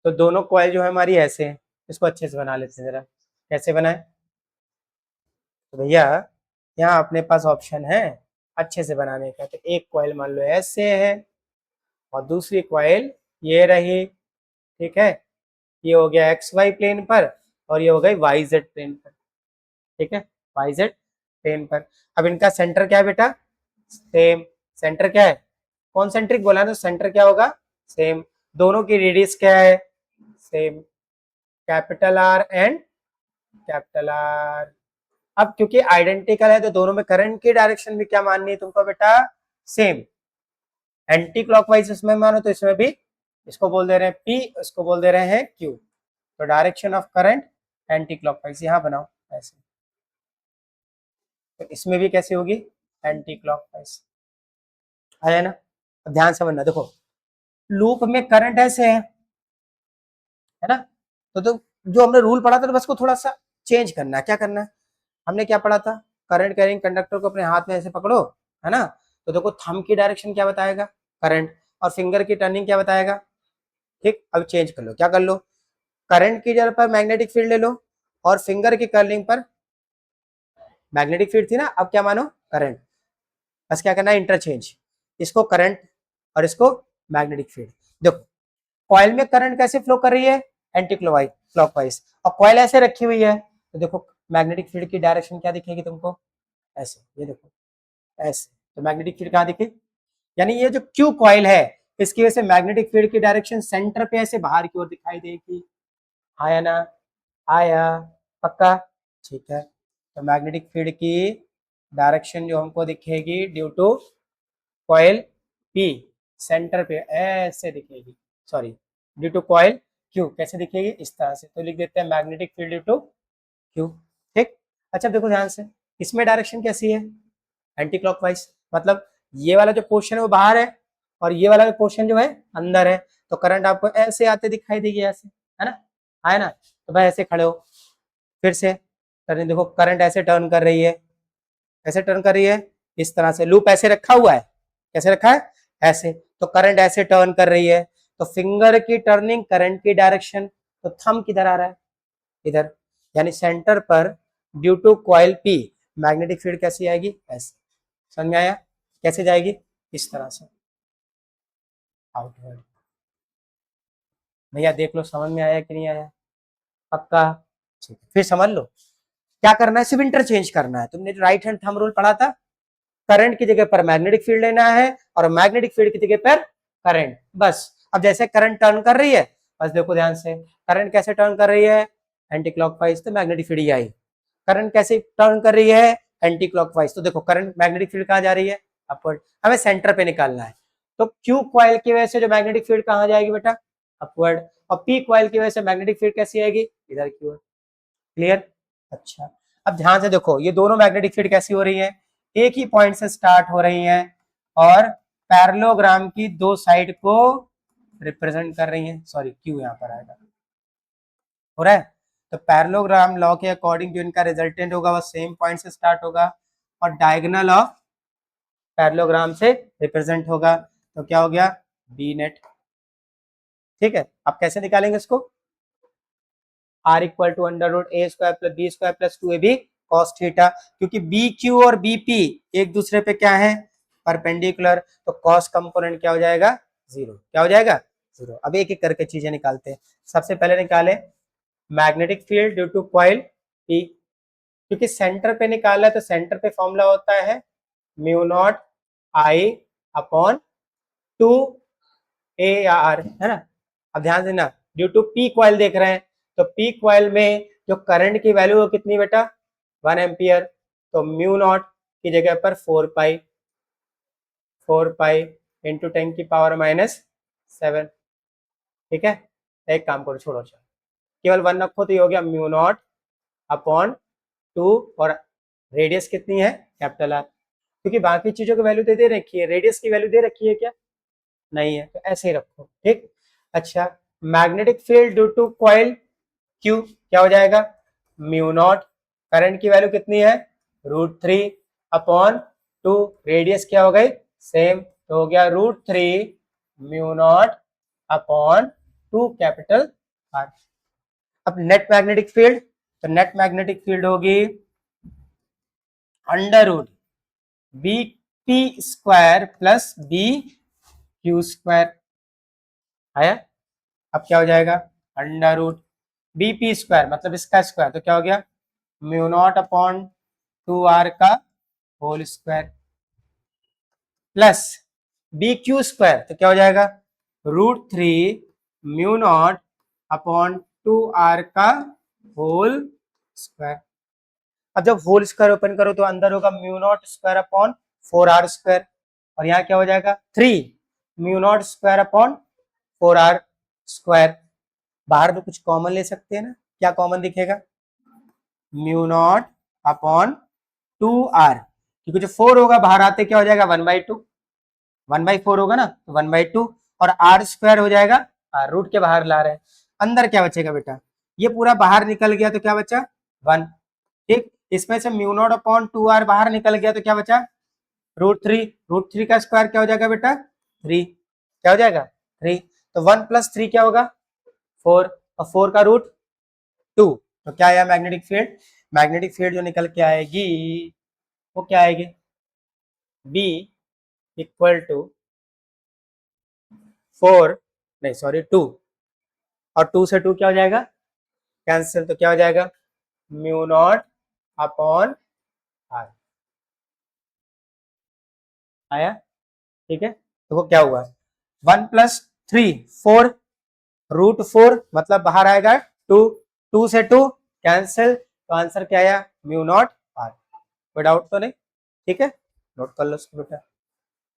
तो दोनों कॉइल जो है हमारी ऐसे हैं, इसको अच्छे से बना लेते हैं जरा। कैसे बनाए? तो भैया यहाँ अपने पास ऑप्शन है, अच्छे से बनाने का। तो एक कॉइल मान लो ऐसे है और दूसरी कॉइल ये रही, ठीक है, ये हो गया एक्स वाई प्लेन पर और ये हो गई वाई जेड प्लेन पर, ठीक है, वाई जेड प्लेन पर। अब इनका सेंटर क्या है बेटा, सेम। सेंटर क्या है, कॉन्सेंट्रिक बोला तो सेंटर क्या होगा, सेम। दोनों की रेडियस क्या है, same, capital R and capital R. अब क्योंकि आइडेंटिकल है तो दोनों में करंट की डायरेक्शन भी क्या माननी है तुमको बेटा, सेम। एंटी क्लॉकवाइज इसमें मानो तो इसमें भी, इसको बोल दे रहे हैं पी, इसको बोल दे रहे हैं क्यू। तो direction of current anti clockwise, यहां बनाओ ऐसे। तो इसमें भी कैसे होगी, एंटी क्लॉकवाइज। आया ना। अब ध्यान से बनना, देखो लूप में करंट ऐसे है ना। तो जो हमने रूल पढ़ा था तो बस को थोड़ा सा चेंज करना है। क्या करना है, हमने क्या पढ़ा था, करंट कैरिंग कंडक्टर को अपने हाथ में ऐसे पकड़ो, है ना। तो देखो थंब की डायरेक्शन क्या बताएगा, करंट, और फिंगर की टर्निंग क्या बताएगा। ठीक, अब चेंज कर लो, क्या कर लो, करंट की जगह पर मैग्नेटिक फील्ड ले लो और फिंगर की कर्लिंग पर मैग्नेटिक फील्ड थी ना, अब क्या मानो करंट। बस क्या करना है, इंटरचेंज, इसको करंट और इसको मैग्नेटिक फील्ड। देखो कॉइल में करंट कैसे फ्लो कर रही है, एंटी क्लॉकवाइज, और कॉइल ऐसे रखी हुई है तो देखो मैग्नेटिक फील्ड की डायरेक्शन क्या दिखेगी तुमको, ऐसे, ये देखो ऐसे। तो मैग्नेटिक फील्ड कहाँ दिखे, यानी ये जो क्यू कॉइल है इसकी वजह से मैग्नेटिक फील्ड की डायरेक्शन सेंटर पे ऐसे बाहर की ओर दिखाई देगी। आया ना, आया, पक्का, ठीक है। तो मैग्नेटिक फील्ड की डायरेक्शन जो हमको दिखेगी due to coil P, centre पे ऐसे दिखेगी, sorry, due to coil Q कैसे दिखेगी, इस तरह से। तो लिख देते हैं magnetic field due to Q. ठीक, अच्छा देखो ध्यान से, इसमें डायरेक्शन कैसी है, एंटी क्लॉकवाइज। मतलब ये वाला जो पोर्शन है वो बाहर है और ये वाला पोर्शन जो है अंदर है। तो करंट आपको ऐसे आते दिखाई देगी, ऐसे, है ना, आया ना। तो भाई ऐसे खड़े हो, फिर से टर्न, देखो करंट ऐसे टर्न कर रही है, ऐसे टर्न कर रही है, इस तरह से लूप ऐसे रखा हुआ है, कैसे रखा है, ऐसे। तो करंट ऐसे टर्न कर रही है, तो फिंगर की टर्निंग करंट की डायरेक्शन, तो थंब किधर आ रहा है, इधर, यानी सेंटर पर due to coil P magnetic field कैसी आएगी, ऐसे। समझ में आया, कैसे जाएगी, इस तरह से आउटवर्ड। भैया देख लो समझ में आया कि नहीं आया, पक्का, ठीक है। फिर समझ लो क्या करना है, सिर्फ इंटरचेंज करना है। तुमने राइट हैंड थंब रूल पढ़ा था, करंट की जगह पर मैग्नेटिक फील्ड लेना है और मैग्नेटिक फील्ड की जगह पर करंट, बस। अब जैसे करंट टर्न कर रही है, बस देखो ध्यान से, करंट कैसे टर्न कर रही है, एंटी क्लॉकवाइज, तो मैग्नेटिक फील्ड आई। करंट कैसे टर्न कर रही है, एंटी क्लॉकवाइज, तो देखो करंट मैग्नेटिक फील्ड कहाँ जा रही है, अपवर्ड। हमें सेंटर पे निकालना है। तो क्यू कॉइल की वजह से जो मैग्नेटिक फील्ड कहाँ जाएगी बेटा, अपवर्ड। और पी कॉइल की वजह से मैग्नेटिक फील्ड कैसी आएगी, इधर की ओर। क्लियर, अच्छा। अब ध्यान से देखो ये दोनों मैग्नेटिक फील्ड कैसी हो रही है, एक ही पॉइंट से स्टार्ट हो रही हैं और पैरेललोग्राम की दो साइड को रिप्रेजेंट कर रही हैं। सॉरी क्यू यहाँ पर आएगा, हो रहा है। तो पैरेललोग्राम लॉ के अकॉर्डिंग जो इनका रिजल्टेंट होगा वो सेम पॉइंट से स्टार्ट होगा और डायगोनल ऑफ पैरेललोग्राम से रिप्रेजेंट होगा। तो क्या हो गया, बी नेट। ठीक है, अब कैसे निकालेंगे इसको, R equal to under root A square plus B square plus 2ab cos theta, क्योंकि बी क्यू और बीपी एक दूसरे पे क्या है, परपेंडिकुलर। तो cos कंपोनेंट क्या हो जाएगा, जीरो। क्या हो जाएगा, जीरो। अब एक एक करके चीजें निकालते हैं। सबसे पहले निकाले magnetic field due to coil P, क्योंकि सेंटर पे निकाला है तो सेंटर पे फॉर्मूला होता है mu not I upon 2 AR, है ना। अब ध्यान देना, ड्यू टू पी कॉइल देख रहे हैं, तो पी कॉइल में जो करंट की वैल्यू कितनी बेटा, 1 एम्पियर। तो म्यू नॉट की जगह पर 4 पाई इंटू 10⁻⁻⁷। ठीक है, एक काम करो, छोड़ो, चलो केवल 1 रखो तो ये हो गया म्यू नॉट अपॉन 2, और रेडियस कितनी है, कैपिटल आर। क्योंकि बाकी चीजों की वैल्यू दे रखी है, रेडियस की वैल्यू दे रखी है क्या, नहीं है, तो ऐसे ही रखो। ठीक, अच्छा, magnetic field due to coil Q क्या हो जाएगा, म्यू नॉट, करंट की वैल्यू कितनी है, √3 अपॉन 2, रेडियस क्या हो गई, सेम, तो हो गया √3 mu not upon 2 capital R. अब नेट मैग्नेटिक फील्ड, तो नेट मैग्नेटिक फील्ड होगी under root B P square plus B Q square आया। अब क्या हो जाएगा, under root B P square मतलब इसका स्क्वायर, तो क्या हो गया म्यू नॉट अपॉन 2r का whole square plus B Q square, तो क्या हो जाएगा √3 म्यू नॉट अपॉन 2r का होल स्क्वायर। अब जब होल स्क्वायर ओपन करो तो अंदर होगा mu naught square upon 4r square, और यहाँ क्या हो जाएगा 3 mu not square upon 4r square. बाहर में कुछ कॉमन ले सकते हैं ना, क्या कॉमन दिखेगा म्यू नॉट अपॉन 2r, क्योंकि जो 4 होगा बाहर आते क्या हो जाएगा 1/2, 1/4 होगा ना, तो 1/2, और r स्क्वायर हो जाएगा, रूट के बाहर ला रहे हैं, अंदर क्या बचेगा बेटा, ये पूरा बाहर निकल गया तो क्या बचा 1, ठीक। इसमें से म्यू नॉट अपॉन 2r बाहर निकल गया तो क्या बचा √3, √3 का स्क्वायर क्या हो जाएगा बेटा 3, क्या हो जाएगा 3, तो 1 + 3 क्या होगा 4, और 4 का √2, तो क्या आया मैग्नेटिक फील्ड, मैग्नेटिक फील्ड जो निकल के आएगी वो क्या आएगी B = 4 नहीं सॉरी 2, और 2 से 2 क्या हो जाएगा कैंसिल, तो क्या हो जाएगा म्यू नॉट अपॉन r आया, ठीक है। तो वो क्या हुआ 1 + 3 4, √4 मतलब बाहर आएगा 2, 2 से 2 कैंसिल, तो आंसर क्या आया म्यू नॉट r। कोई डाउट तो नहीं, ठीक है, नोट कर लो उसको बेटा।